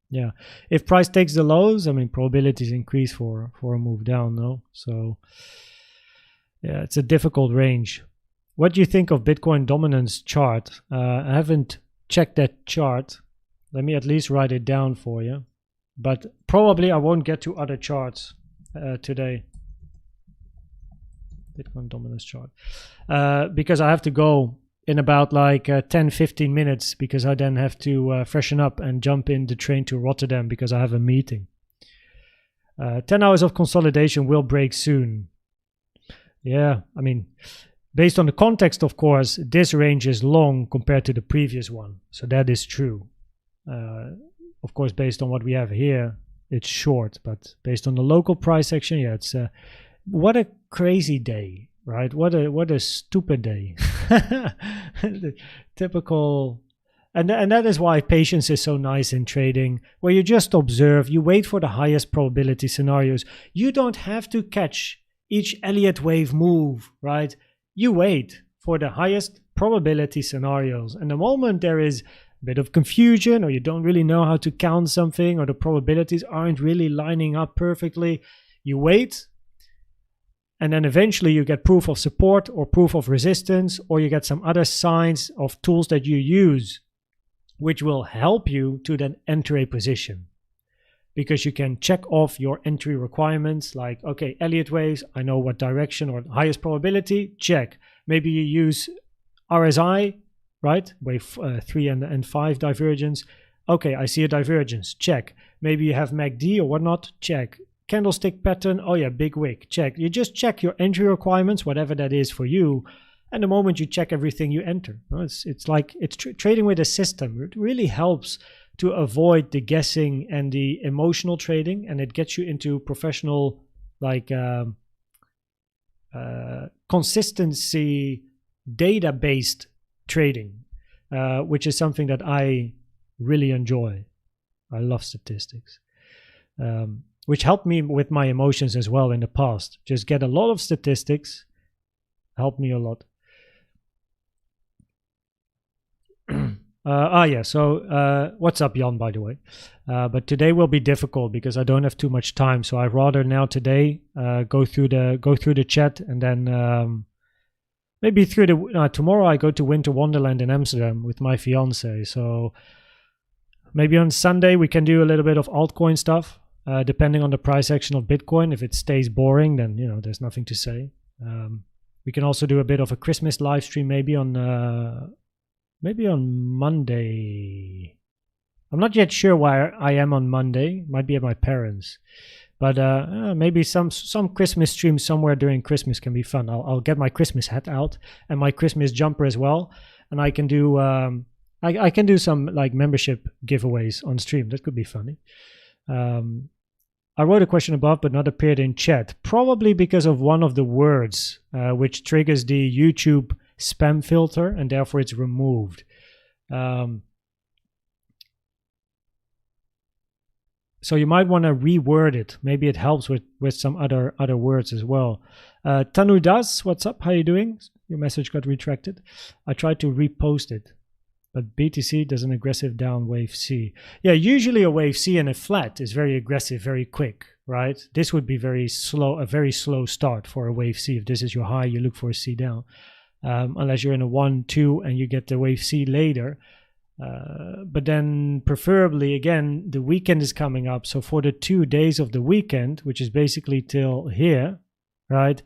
Yeah, if price takes the lows, I mean, probabilities increase for a move down, no? So yeah, it's a difficult range. What do you think of Bitcoin dominance chart? I haven't checked that chart. Let me at least write it down for you. But probably I won't get to other charts today. Bitcoin dominance chart. Because I have to go in about like 10-15 minutes, because I then have to freshen up and jump in the train to Rotterdam because I have a meeting. 10 hours of consolidation will break soon. Yeah, I mean, based on the context, of course, this range is long compared to the previous one. So that is true. Of course, based on what we have here, it's short. But based on the local price action, yeah, it's what a crazy day, right? What a stupid day. The typical, and that is why patience is so nice in trading, where you just observe, you wait for the highest probability scenarios. You don't have to catch each Elliott wave move, right? You wait for the highest probability scenarios, and the moment there is a bit of confusion, or you don't really know how to count something, or the probabilities aren't really lining up perfectly, you wait. And then eventually you get proof of support or proof of resistance, or you get some other signs of tools that you use, which will help you to then enter a position. Because you can check off your entry requirements, like, okay, Elliott waves, I know what direction or highest probability, check. Maybe you use RSI, right? Wave 3 and 5 divergence. Okay, I see a divergence, check. Maybe you have MACD or whatnot, check. Candlestick pattern, oh yeah, big wick, check. You just check your entry requirements, whatever that is for you, and the moment you check everything, you enter. It's like it's trading with a system. It really helps to avoid the guessing and the emotional trading, and it gets you into professional, like consistency, data-based trading, which is something that I really enjoy. I love statistics. Which helped me with my emotions as well in the past. Just get a lot of statistics, helped me a lot. Yeah, so what's up, Jan, by the way? But today will be difficult because I don't have too much time, so I'd rather now today go through the chat, and then maybe through the tomorrow I go to Winter Wonderland in Amsterdam with my fiance. So maybe on Sunday we can do a little bit of altcoin stuff. Depending on the price action of Bitcoin. If it stays boring, then there's nothing to say. We can also do a bit of a Christmas live stream maybe on Monday. I'm not yet sure where I am on Monday. Might be at my parents', but maybe some Christmas stream somewhere during Christmas can be fun. I'll get my Christmas hat out and my Christmas jumper as well, and I can do I can do some like membership giveaways on stream. That could be funny. I wrote a question above but not appeared in chat, probably because of one of the words, which triggers the YouTube spam filter, and therefore it's removed. So you might want to reword it. Maybe it helps with some other words as well. Tanu Das, what's up? How you doing? Your message got retracted. I tried to repost it. But BTC does an aggressive down wave C. Yeah, usually a wave C and a flat is very aggressive, very quick, right? This would be very slow, a very slow start for a wave C. If this is your high, you look for a C down. Unless you're in a 1, 2 and you get the wave C later. But then preferably, again, the weekend is coming up. So for the 2 days of the weekend, which is basically till here, right?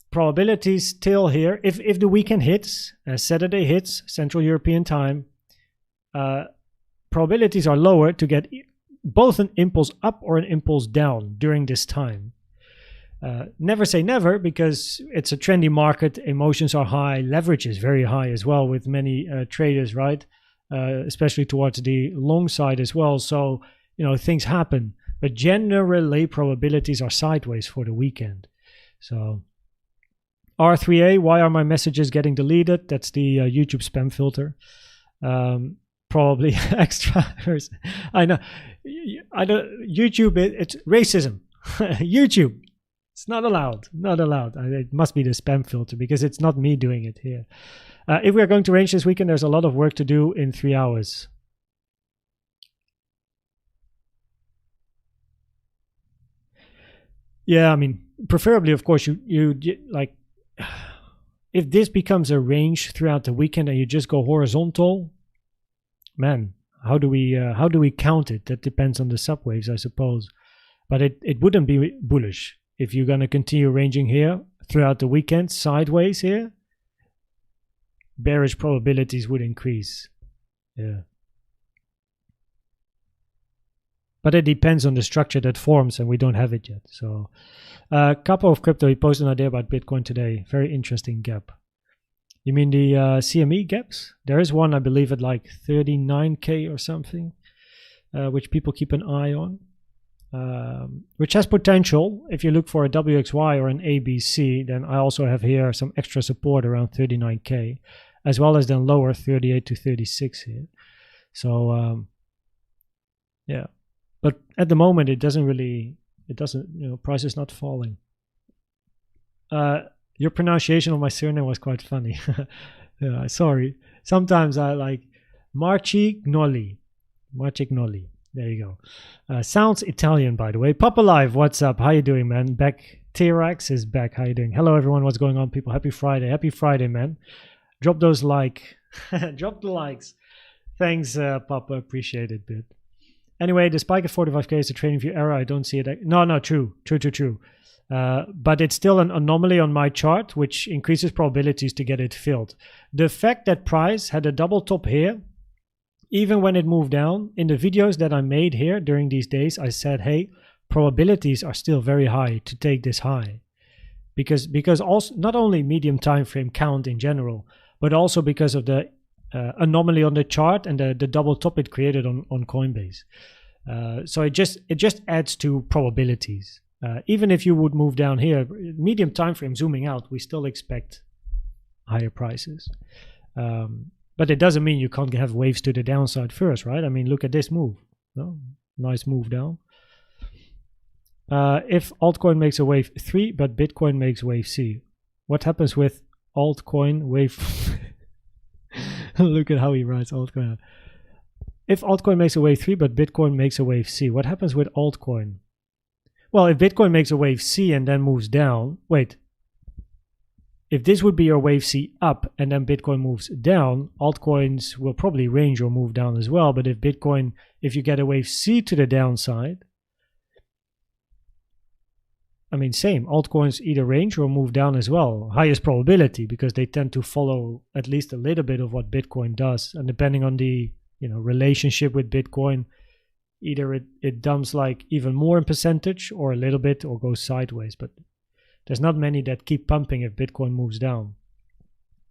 Probabilities till here. If the weekend hits, Saturday hits, Central European time, probabilities are lower to get both an impulse up or an impulse down during this time. Never say never, because it's a trendy market, emotions are high, leverage is very high as well with many traders, right? Especially towards the long side as well. So, things happen, but generally probabilities are sideways for the weekend. So R3A, why are my messages getting deleted? That's the YouTube spam filter. Probably extra. I know. YouTube, it's racism. YouTube, it's not allowed. Not allowed. It must be the spam filter because it's not me doing it here. If we are going to range this weekend, there's a lot of work to do in 3 hours. Yeah, I mean, preferably, of course, you like, if this becomes a range throughout the weekend and you just go horizontal, man, how do we count it? That depends on the subwaves, I suppose. But it wouldn't be bullish if you're going to continue ranging here throughout the weekend sideways here. Bearish probabilities would increase. Yeah. But it depends on the structure that forms, and we don't have it yet. So, Couple of Crypto, he posted an idea about Bitcoin today. Very interesting gap. You mean the CME gaps? There is one, I believe, at like 39K or something, which people keep an eye on, which has potential. If you look for a WXY or an ABC, then I also have here some extra support around 39K, as well as then lower 38 to 36 here. So, yeah. But at the moment, it doesn't, price is not falling. Your pronunciation of my surname was quite funny. Yeah, sorry. Sometimes I like Marcignoli. There you go. Sounds Italian, by the way. Papa Live, what's up? How you doing, man? Back. T-Rex is back. How you doing? Hello, everyone. What's going on, people? Happy Friday. Happy Friday, man. Drop those drop the likes. Thanks, Papa. Appreciate it, dude. Anyway, the spike at 45K is a trading view error. I don't see it. No, true. But it's still an anomaly on my chart, which increases probabilities to get it filled. The fact that price had a double top here, even when it moved down, in the videos that I made here during these days, I said, hey, probabilities are still very high to take this high. Because also not only medium time frame count in general, but also because of the anomaly on the chart and the double top it created on Coinbase. So it just adds to probabilities. Even if you would move down here, medium time frame zooming out, we still expect higher prices. But it doesn't mean you can't have waves to the downside first, right? I mean, look at this move. No? Nice move down. If altcoin makes a wave 3, but Bitcoin makes wave C, what happens with altcoin wave? Look at how he writes altcoin. If altcoin makes a wave 3, but Bitcoin makes a wave C, what happens with altcoin? Well, if Bitcoin makes a wave C and then moves down, wait. If this would be your wave C up and then Bitcoin moves down, altcoins will probably range or move down as well. But if you get a wave C to the downside, I mean, same. Altcoins either range or move down as well. Highest probability because they tend to follow at least a little bit of what Bitcoin does. And depending on the relationship with Bitcoin, either it dumps like even more in percentage or a little bit or goes sideways. But there's not many that keep pumping if Bitcoin moves down,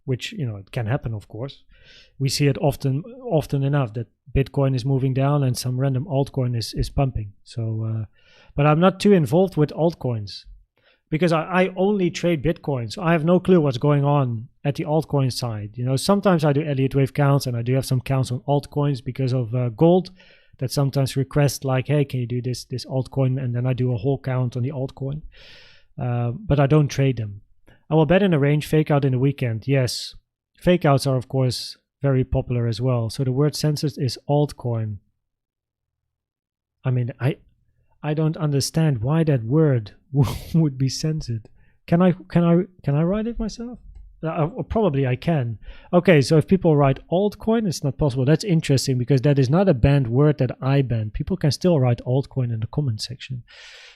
which, it can happen, of course. We see it often enough that Bitcoin is moving down and some random altcoin is pumping. So, but I'm not too involved with altcoins because I only trade Bitcoin. So I have no clue what's going on at the altcoin side. Sometimes I do Elliott Wave counts and I do have some counts on altcoins because of gold that sometimes request like, hey, can you do this altcoin? And then I do a whole count on the altcoin. But I don't trade them. I will bet in a range fake out in the weekend. Yes. Fake outs are, of course, very popular as well. So the word censored is altcoin. I mean, I don't understand why that word would be censored. Can I write it myself? Probably I can. Okay, so if people write altcoin, it's not possible. That's interesting because that is not a banned word that I ban. People can still write altcoin in the comment section.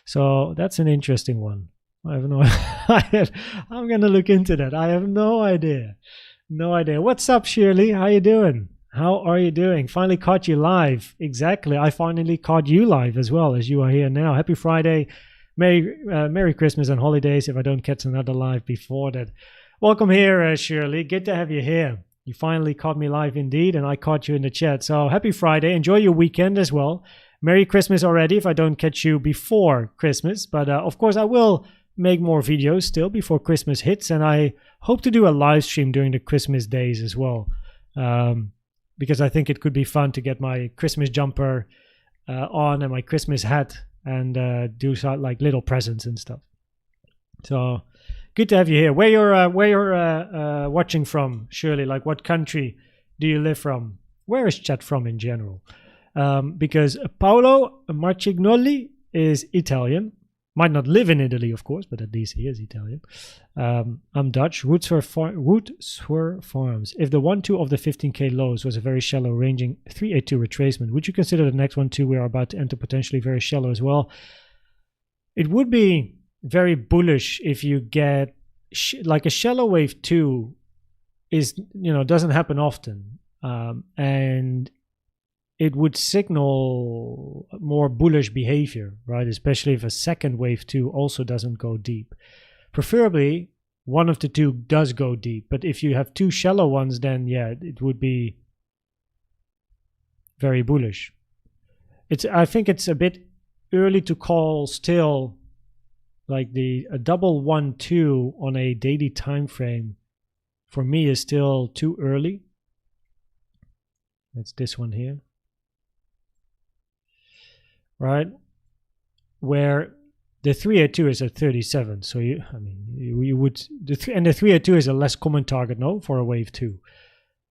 So that's an interesting one. I have no I'm going to look into that. I have no idea. No idea. What's up, Shirley? How you doing? How are you doing? Finally caught you live. Exactly. I finally caught you live as well as you are here now. Happy Friday. Merry Christmas and holidays if I don't catch another live before that. Welcome here, Shirley. Good to have you here. You finally caught me live indeed, and I caught you in the chat. So happy Friday. Enjoy your weekend as well. Merry Christmas already if I don't catch you before Christmas. But of course, I will make more videos still before Christmas hits. And I hope to do a live stream during the Christmas days as well. Because I think it could be fun to get my Christmas jumper on and my Christmas hat and do like little presents and stuff. So good to have you here. Where you're watching from, Shirley? Like what country do you live from? Where is chat from in general? Because Paolo Marcignoli is Italian. Might not live in Italy, of course, but at least he is Italian. I'm Dutch. Woodsware Farms. If the 1-2 of the 15k lows was a very shallow ranging 382 retracement, would you consider the next 1-2 we are about to enter potentially very shallow as well? It would be very bullish if you get like a shallow wave 2 is, doesn't happen often, and it would signal more bullish behavior, right? Especially if a second wave 2 also doesn't go deep. Preferably, one of the two does go deep. But if you have two shallow ones, then yeah, it would be very bullish. I think it's a bit early to call still, like a double 1-2 on a daily time frame for me is still too early. That's this one here. Right, where the 382 is at 37, so you would the 382 is a less common target, no, for a wave 2.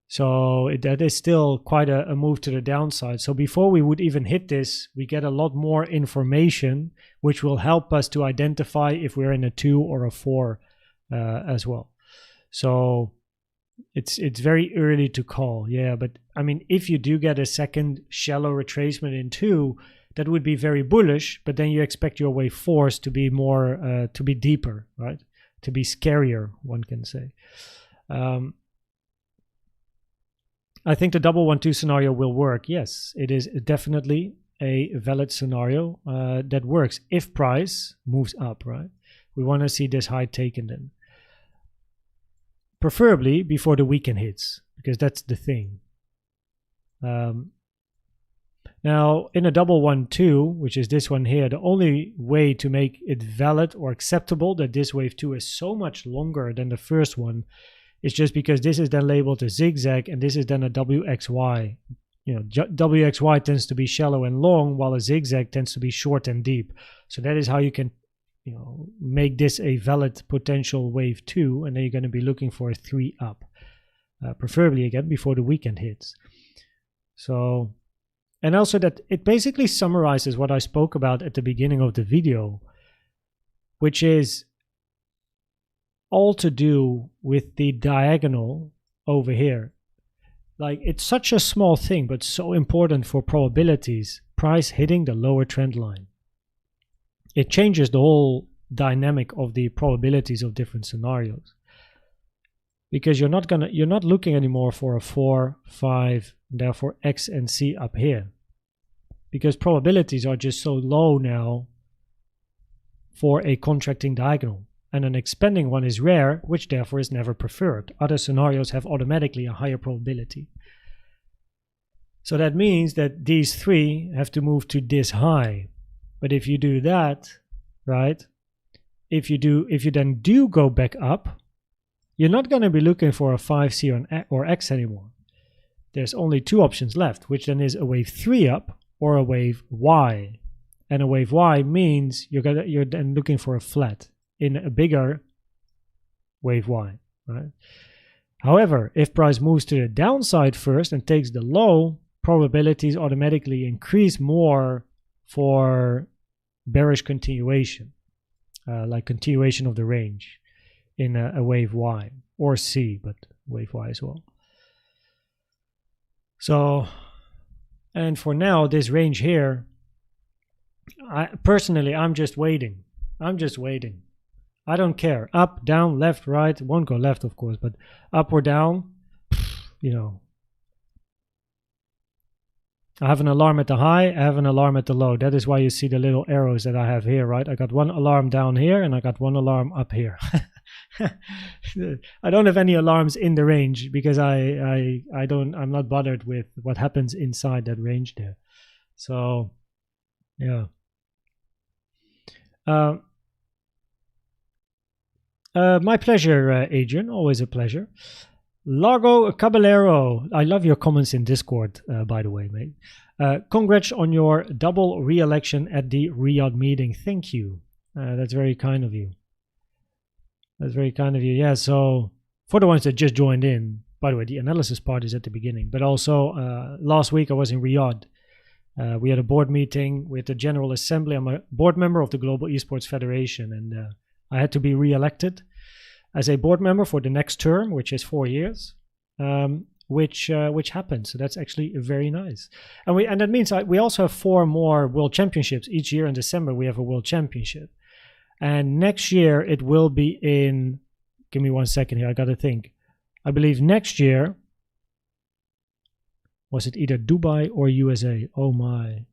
So that is still quite a move to the downside. So before we would even hit this, we get a lot more information, which will help us to identify if we're in a 2 or a 4 as well. So it's very early to call, yeah. But I mean, if you do get a second shallow retracement in 2, that would be very bullish, but then you expect your wave 4s to be more, to be deeper, right? To be scarier, one can say. I think the double 1-2 scenario will work. Yes, it is definitely a valid scenario that works if price moves up, right? We want to see this high taken then. Preferably before the weekend hits, because that's the thing. Now, in a double 1-2, which is this one here, the only way to make it valid or acceptable that this wave 2 is so much longer than the first one is just because this is then labeled a zigzag and this is then a WXY. WXY tends to be shallow and long, while a zigzag tends to be short and deep. So that is how you can, make this a valid potential wave 2, and then you're going to be looking for a 3 up, preferably again before the weekend hits. So. And also that it basically summarizes what I spoke about at the beginning of the video, which is all to do with the diagonal over here. Like, it's such a small thing, but so important for probabilities, price hitting the lower trend line. It changes the whole dynamic of the probabilities of different scenarios. Because you're not looking anymore for a 4, 5, therefore X and C up here. Because probabilities are just so low now for a contracting diagonal. And an expanding one is rare, which therefore is never preferred. Other scenarios have automatically a higher probability. So that means that these 3 have to move to this high. But if you do that, right, if you then do go back up, you're not going to be looking for a 5C or X anymore. There's only 2 options left, which then is a wave 3 up or a wave Y. And a wave Y means you're then looking for a flat in a bigger wave Y, right? However, if price moves to the downside first and takes the low, probabilities automatically increase more for bearish continuation, like continuation of the range in a wave Y or C, but wave Y as well. So, and for now, this range here, I'm just waiting. I don't care. Up, down, left, right. It won't go left, of course, but up or down, I have an alarm at the high, I have an alarm at the low. That is why you see the little arrows that I have here, right? I got one alarm down here and I got one alarm up here. I don't have any alarms in the range because I'm not bothered with what happens inside that range there. So, yeah. My pleasure, Adrian. Always a pleasure. Largo Caballero, I love your comments in Discord, by the way, mate. Congrats on your double re-election at the Riyadh meeting. Thank you. That's very kind of you. That's very kind of you. Yeah, so for the ones that just joined in, by the way, the analysis part is at the beginning. But also, last week I was in Riyadh We had a board meeting with the General Assembly. I'm a board member of the Global Esports Federation, and I had to be re-elected as a board member for the next term, which is 4 years, which happened. So that's actually very nice. And that means we also have 4 more World Championships. Each year in December, we have a World Championship. And next year, it will be in... Give me 1 second here. I got to think. I believe next year... Was it either Dubai or USA? Oh my.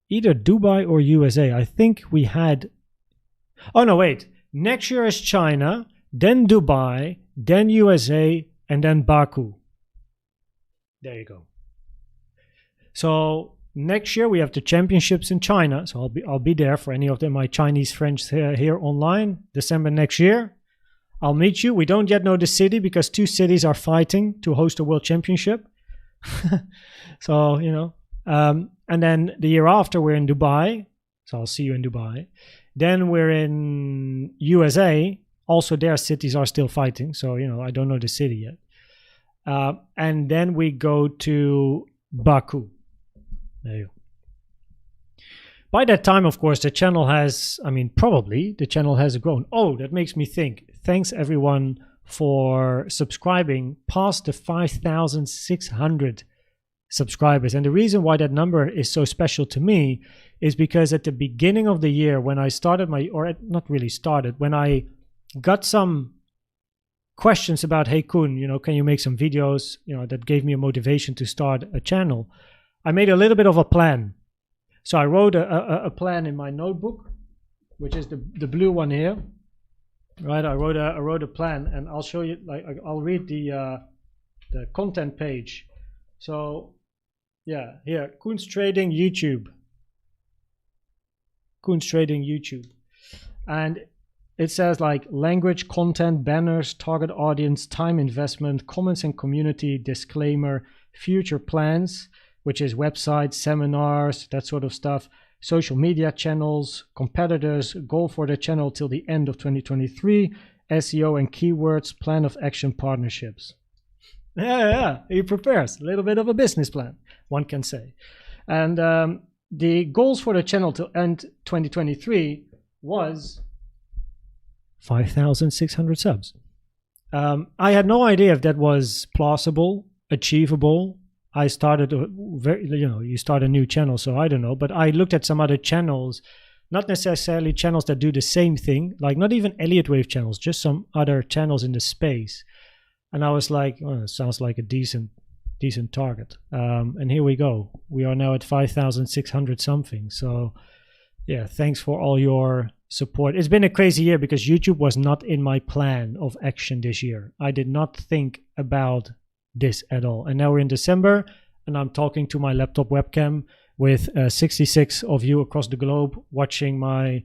Either Dubai or USA. I think we had... Oh no, wait. Next year is China, then Dubai, then USA, and then Baku. There you go. So... Next year we have the championships in China, so I'll be there for any of my Chinese friends here online. December next year, I'll meet you. We don't yet know the city because 2 cities are fighting to host a world championship. So and then the year after we're in Dubai, so I'll see you in Dubai. Then we're in USA. Also, their cities are still fighting, so I don't know the city yet. And then we go to Baku. There you go. By that time, of course, the channel has, probably the channel has grown. Oh, that makes me think. Thanks everyone for subscribing past the 5,600 subscribers. And the reason why that number is so special to me is because at the beginning of the year, when I started not really started, when I got some questions about, hey Koen, can you make some videos? That gave me a motivation to start a channel. I made a little bit of a plan. So I wrote a plan in my notebook, which is the blue one here. Right, I wrote a plan, and I'll show you. I'll read the content page. So yeah, here, Koen's Trading YouTube. Koen's Trading YouTube, and it says language, content, banners, target audience, time investment, comments and community, disclaimer, future plans, which is websites, seminars, that sort of stuff, social media channels, competitors, goal for the channel till the end of 2023, SEO and keywords, plan of action, partnerships. Yeah, he prepares a little bit of a business plan, one can say. And the goals for the channel till end 2023 was 5,600 subs. I had no idea if that was plausible, achievable. I started you start a new channel, so I don't know, but I looked at some other channels, not necessarily channels that do the same thing, not even Elliott Wave channels, just some other channels in the space. And I was like, oh, it sounds like a decent target. And here we go. We are now at 5,600 something. So yeah, thanks for all your support. It's been a crazy year because YouTube was not in my plan of action this year. I did not think about this at all. And now we're in December, and I'm talking to my laptop webcam with 66 of you across the globe watching my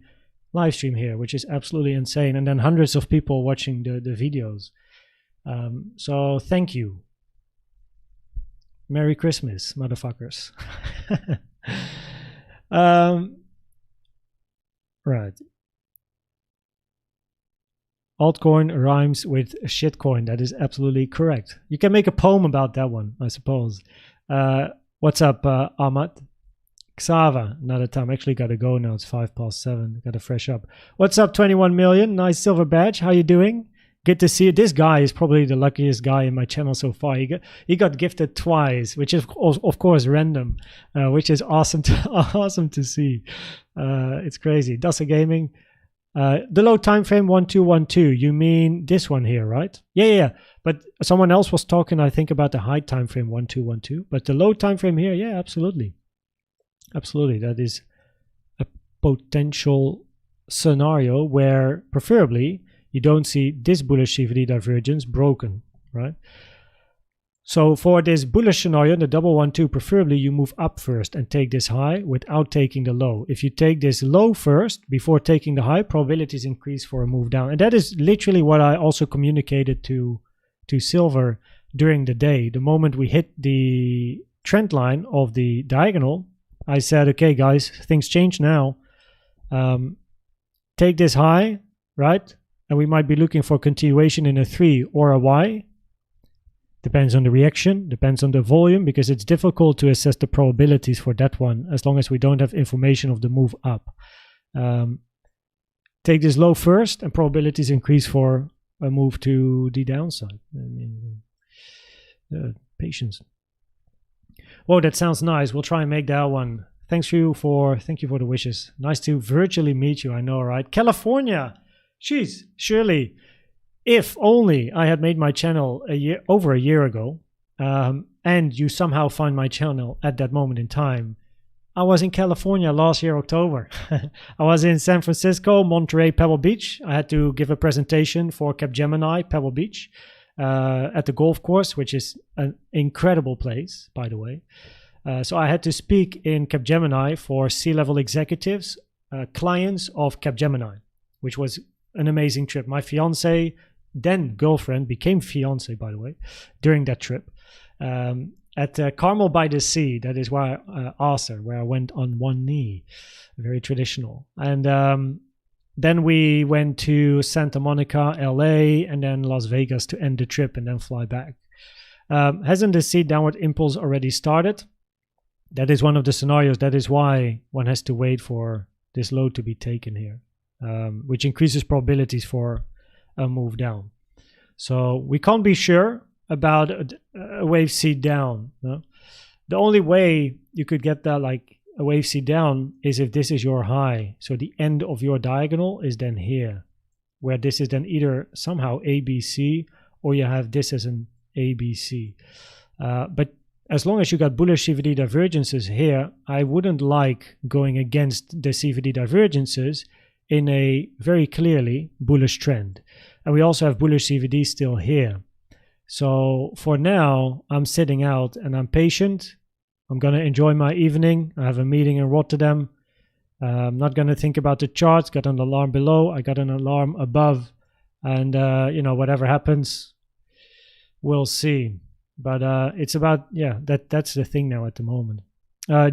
live stream here, which is absolutely insane. And then hundreds of people watching the videos. So thank you. Merry Christmas, motherfuckers. Right. Altcoin rhymes with shitcoin. That is absolutely correct. You can make a poem about that one, I suppose. What's up, Ahmad? Xava, another time. Actually got to go now. It's 7:05. Got to fresh up. What's up, 21 million? Nice silver badge. How you doing? Good to see you. This guy is probably the luckiest guy in my channel so far. He got gifted twice, which is of course random, which is awesome to see. It's crazy. Dasa Gaming. The low time frame 1212. You mean this one here, right? Yeah. But someone else was talking, I think, about the high time frame 1212. But the low time frame here, yeah, absolutely. That is a potential scenario where preferably you don't see this bullish CVD divergence broken, right? So for this bullish scenario, the 112, preferably you move up first and take this high without taking the low. If you take this low first before taking the high, probabilities increase for a move down. And that is literally what I also communicated to silver during the day. The moment we hit the trend line of the diagonal, I said, okay, guys, things change now. Take this high right? And we might be looking for continuation in a 3 or a Y. Depends on the reaction, depends on the volume, because it's difficult to assess the probabilities for that one as long as we don't have information of the move up. Take this low first and probabilities increase for a move to the downside. Patience. Whoa, that sounds nice. We'll try and make that one. Thank you for the wishes. Nice to virtually meet you. I know, right? California. Jeez, Shirley. If only I had made my channel over a year ago, and you somehow find my channel at that moment in time. I was in California last year, October. I was in San Francisco, Monterey, Pebble Beach. I had to give a presentation for Capgemini, Pebble Beach, at the golf course, which is an incredible place, by the way. So I had to speak in Capgemini for C-level executives, clients of Capgemini, which was an amazing trip. My fiance, then girlfriend, became fiance, by the way, during that trip. At Carmel by the Sea, that is where I went on one knee, very traditional. And then we went to Santa Monica, LA, and then Las Vegas to end the trip and then fly back. Hasn't the sea downward impulse already started? That is one of the scenarios. That is why one has to wait for this low to be taken here, which increases probabilities for a move down. So we can't be sure about a wave C down. No? The only way you could get that, like a wave C down, is if this is your high. So the end of your diagonal is then here, where this is then either somehow ABC or you have this as an ABC. But as long as you got bullish CVD divergences here, I wouldn't like going against the CVD divergences in a very clearly bullish trend. And we also have bullish CVD still here. So for now, I'm sitting out and I'm patient. I'm going to enjoy my evening. I have a meeting in Rotterdam. I'm not going to think about the charts. Got an alarm below. I got an alarm above. And, whatever happens, we'll see. But it's about, that's the thing now at the moment.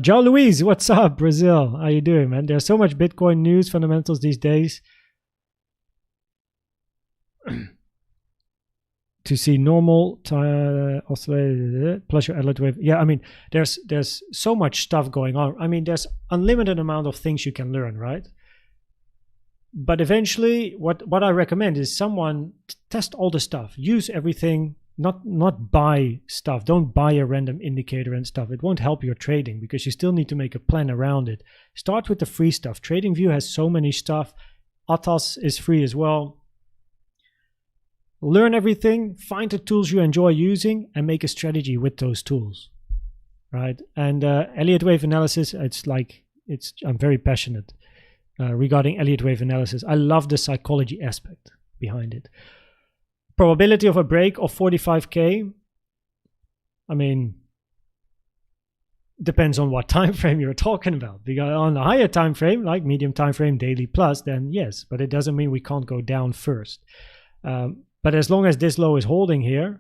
Joe Luis, what's up, Brazil? How you doing, man? There's so much Bitcoin news fundamentals these days. To see normal oscillator plus your Elliott wave. Yeah, I mean, there's so much stuff going on. I mean, there's unlimited amount of things you can learn, right? But eventually, what I recommend is someone test all the stuff, use everything, not buy stuff. Don't buy a random indicator and stuff. It won't help your trading because you still need to make a plan around it. Start with the free stuff. TradingView has so many stuff. Atas is free as well. Learn everything, find the tools you enjoy using, and make a strategy with those tools, right? And Elliott Wave analysis, I'm very passionate regarding Elliott Wave analysis. I love the psychology aspect behind it. Probability of a break of 45K, I mean, depends on what time frame you're talking about. Because on a higher time frame, like medium time frame, daily plus, then yes, but it doesn't mean we can't go down first. But as long as this low is holding here,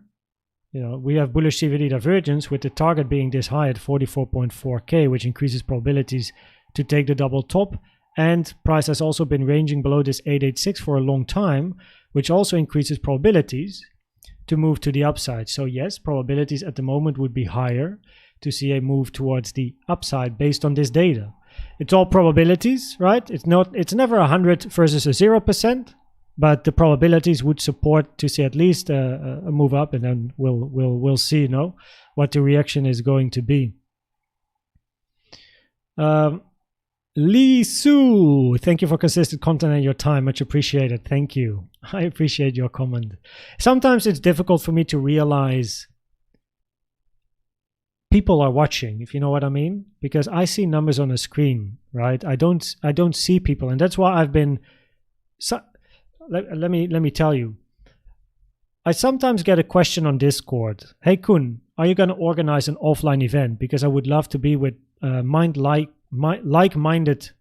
we have bullish CVD divergence with the target being this high at 44.4K, which increases probabilities to take the double top. And price has also been ranging below this 886 for a long time, which also increases probabilities to move to the upside. So yes, probabilities at the moment would be higher to see a move towards the upside based on this data. It's all probabilities, right? It's never 100 versus a 0%. But the probabilities would support to see at least a move up, and then we'll see, what the reaction is going to be. Lee Su, thank you for consistent content and your time. Much appreciated. Thank you. I appreciate your comment. Sometimes it's difficult for me to realize people are watching, if you know what I mean, because I see numbers on a screen, right? I don't see people, and that's why I've been. Let me tell you. I sometimes get a question on Discord. Hey Koen, are you going to organize an offline event? Because I would love to be with like-minded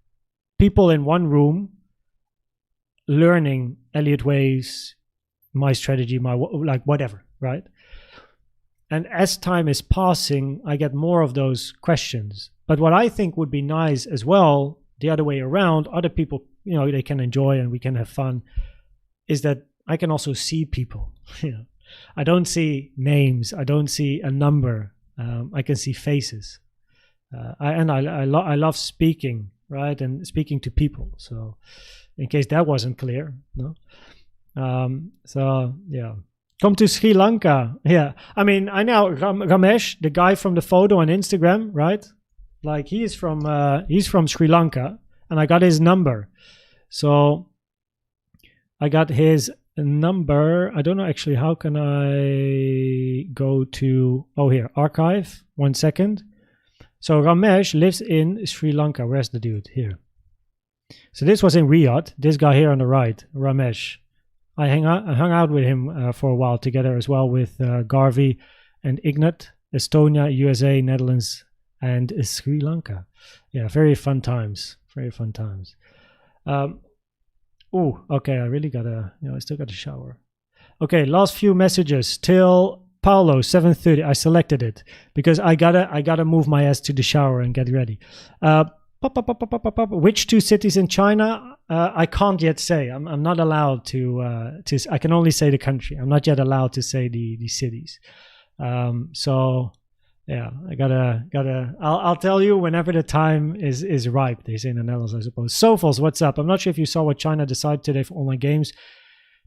people in one room, learning Elliott Waves, my strategy, whatever, right? And as time is passing, I get more of those questions. But what I think would be nice as well, the other way around, other people, they can enjoy and we can have fun. is that I can also see people. I don't see names. I don't see a number. I can see faces. I love speaking, right? And speaking to people. So in case that wasn't clear, no? So yeah. Come to Sri Lanka. Yeah. I mean, I know Ramesh, the guy from the photo on Instagram, right? Like he's from Sri Lanka, and I got his number. So I got his number. I don't know actually, how can I go to, oh here, archive, 1 second. So Ramesh lives in Sri Lanka. Where's the dude? Here. So this was in Riyadh. This guy here on the right, Ramesh. I hung out with him for a while together as well with Garvey and Ignat, Estonia, USA, Netherlands, and Sri Lanka. Yeah, very fun times. Very fun times. Oh, okay. I really gotta, I still got to shower. Okay, last few messages till Paulo 7:30. I selected it because I gotta move my ass to the shower and get ready. Which 2 cities in China? I can't yet say. I'm not allowed to. I can only say the country. I'm not yet allowed to say the cities. So yeah, I gotta. I'll tell you whenever the time is ripe. They say in the Netherlands, I suppose. Sofos, what's up? I'm not sure if you saw what China decided today for online games.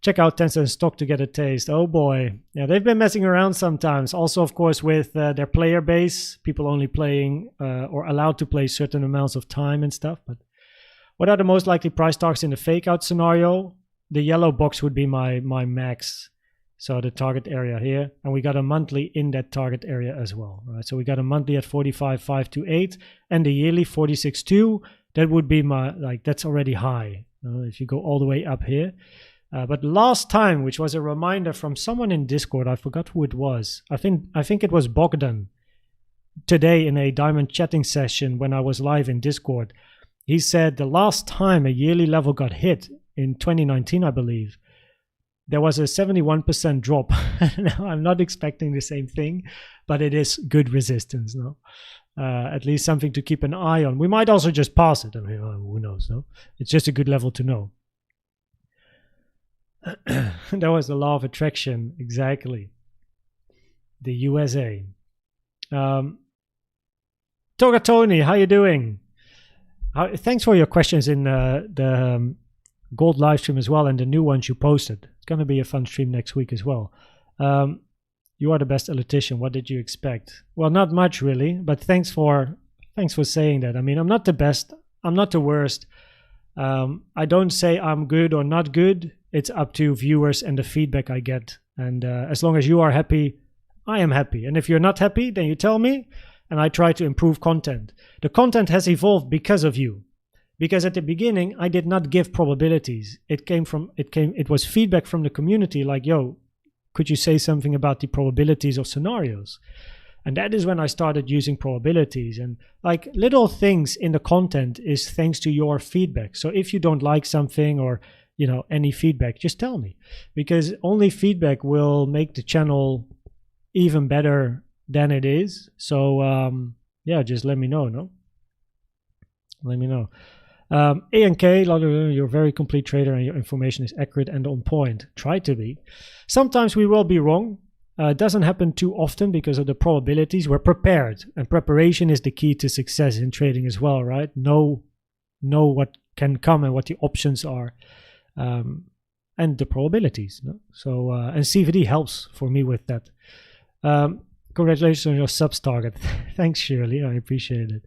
Check out Tencent stock to get a taste. Oh boy. Yeah, they've been messing around sometimes. Also, of course, with their player base, people only playing or allowed to play certain amounts of time and stuff. But what are the most likely price targets in the fake out scenario? The yellow box would be my max. So the target area here. And we got a monthly in that target area as well. Right? So we got a monthly at 45,528 and the yearly 46.2. That would be my, that's already high. If you go all the way up here. But last time, which was a reminder from someone in Discord, I forgot who it was. I think it was Bogdan. Today in a diamond chatting session when I was live in Discord, he said the last time a yearly level got hit in 2019, I believe, there was a 71% drop. Now, I'm not expecting the same thing, but it is good resistance, no? At least something to keep an eye on. We might also just pass it. I mean, who knows, no? It's just a good level to know. That was the law of attraction, exactly. The USA. Toga Tony, how you doing? Thanks for your questions in the gold live stream as well, and the new ones you posted. It's going to be a fun stream next week as well. You are the best electrician. What did you expect? Well, not much really, but thanks for saying that. I mean, I'm not the best. I'm not the worst. I don't say I'm good or not good. It's up to viewers and the feedback I get. And as long as you are happy, I am happy. And if you're not happy, then you tell me, and I try to improve content. The content has evolved because of you. Because at the beginning, I did not give probabilities. It was feedback from the community like, yo, could you say something about the probabilities of scenarios? And that is when I started using probabilities. And like little things in the content is thanks to your feedback. So if you don't like something or any feedback, just tell me, because only feedback will make the channel even better than it is. So yeah, just let me know. No, let me know. ANK, you're a very complete trader and your information is accurate and on point. Try to be. Sometimes we will be wrong. It doesn't happen too often because of the probabilities. We're prepared, and preparation is the key to success in trading as well, right? Know what can come and what the options are. And the probabilities. No? So and CVD helps for me with that. Congratulations on your subs target. Thanks, Shirley. I appreciate it.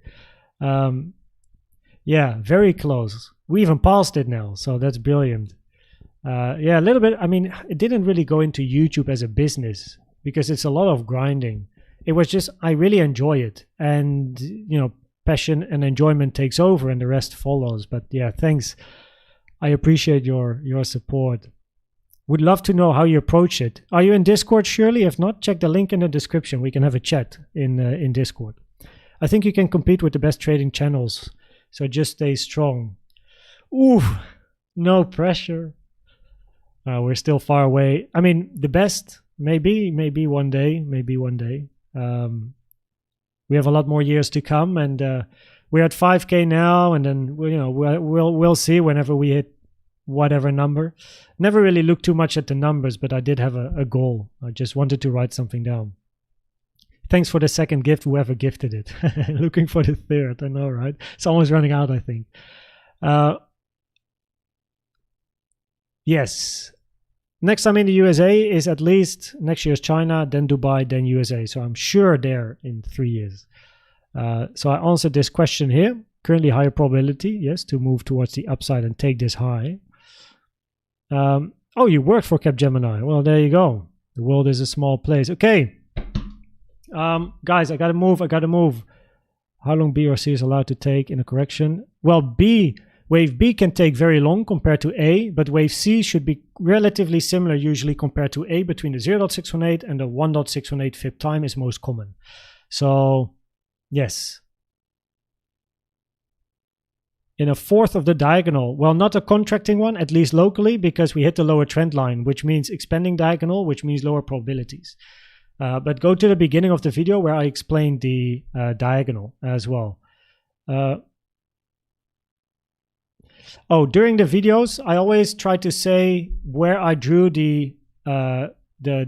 Yeah, very close. We even passed it now, so that's brilliant. Yeah, a little bit. I mean, it didn't really go into YouTube as a business because it's a lot of grinding. It was just, I really enjoy it, and passion and enjoyment takes over, and the rest follows. But yeah, thanks. I appreciate your support. Would love to know how you approach it. Are you in Discord, Shirley? If not, check the link in the description. We can have a chat in Discord. I think you can compete with the best trading channels, so just stay strong. Ooh, no pressure. We're still far away. I mean, the best, maybe one day. We have a lot more years to come, and we're at 5K now, and then we'll see whenever we hit whatever number. Never really looked too much at the numbers, but I did have a goal. I just wanted to write something down. Thanks for the second gift, whoever gifted it. Looking for the third, I know, right? It's almost running out, I think. Yes. Next time in the USA is at least next year's China, then Dubai, then USA. So I'm sure there in 3 years. So I answered this question here. Currently higher probability, yes, to move towards the upside and take this high. Oh, you worked for Capgemini. Well, there you go. The world is a small place. Okay. Guys, I gotta move. How long B or C is allowed to take in a correction? Well, wave B can take very long compared to A, but wave C should be relatively similar usually compared to A. Between the 0.618 and the 1.618 fib time is most common. So yes, in a fourth of the diagonal, well, not a contracting one, at least locally, because we hit the lower trend line, which means expanding diagonal, which means lower probabilities. But go to the beginning of the video where I explained the diagonal as well. During the videos, I always try to say where I drew the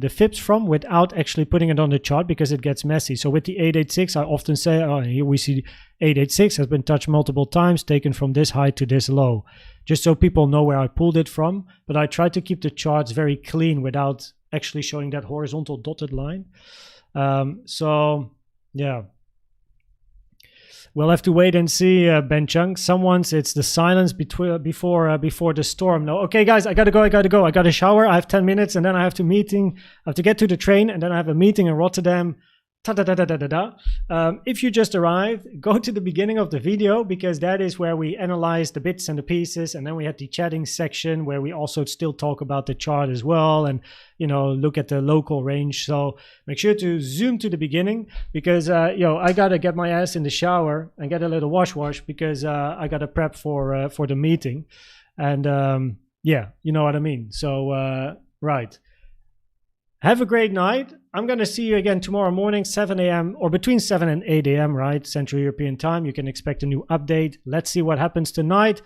fibs from without actually putting it on the chart, because it gets messy. So with the 886, I often say, oh, here we see 886 has been touched multiple times, taken from this high to this low, just so people know where I pulled it from. But I try to keep the charts very clean without actually showing that horizontal dotted line. So yeah, we'll have to wait and see. Ben Chung, someone's, it's the silence before the storm. No, okay guys, I gotta go. I got a shower. I have 10 minutes and then I have to get to the train, and then I have a meeting in Rotterdam. If you just arrived, go to the beginning of the video, because that is where we analyze the bits and the pieces, and then we had the chatting section where we also still talk about the chart as well, and look at the local range. So make sure to zoom to the beginning, because I gotta get my ass in the shower and get a little wash because I gotta prep for the meeting, and yeah, you know what I mean. So right. Have a great night. I'm going to see you again tomorrow morning, 7 a.m. or between 7 and 8 a.m., right? Central European time. You can expect a new update. Let's see what happens tonight.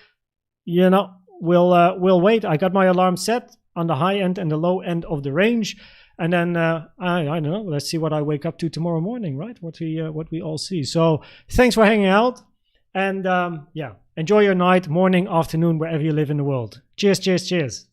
We'll wait. I got my alarm set on the high end and the low end of the range. And then, I don't know, let's see what I wake up to tomorrow morning, right? What we all see. So thanks for hanging out. And yeah, enjoy your night, morning, afternoon, wherever you live in the world. Cheers, cheers, cheers.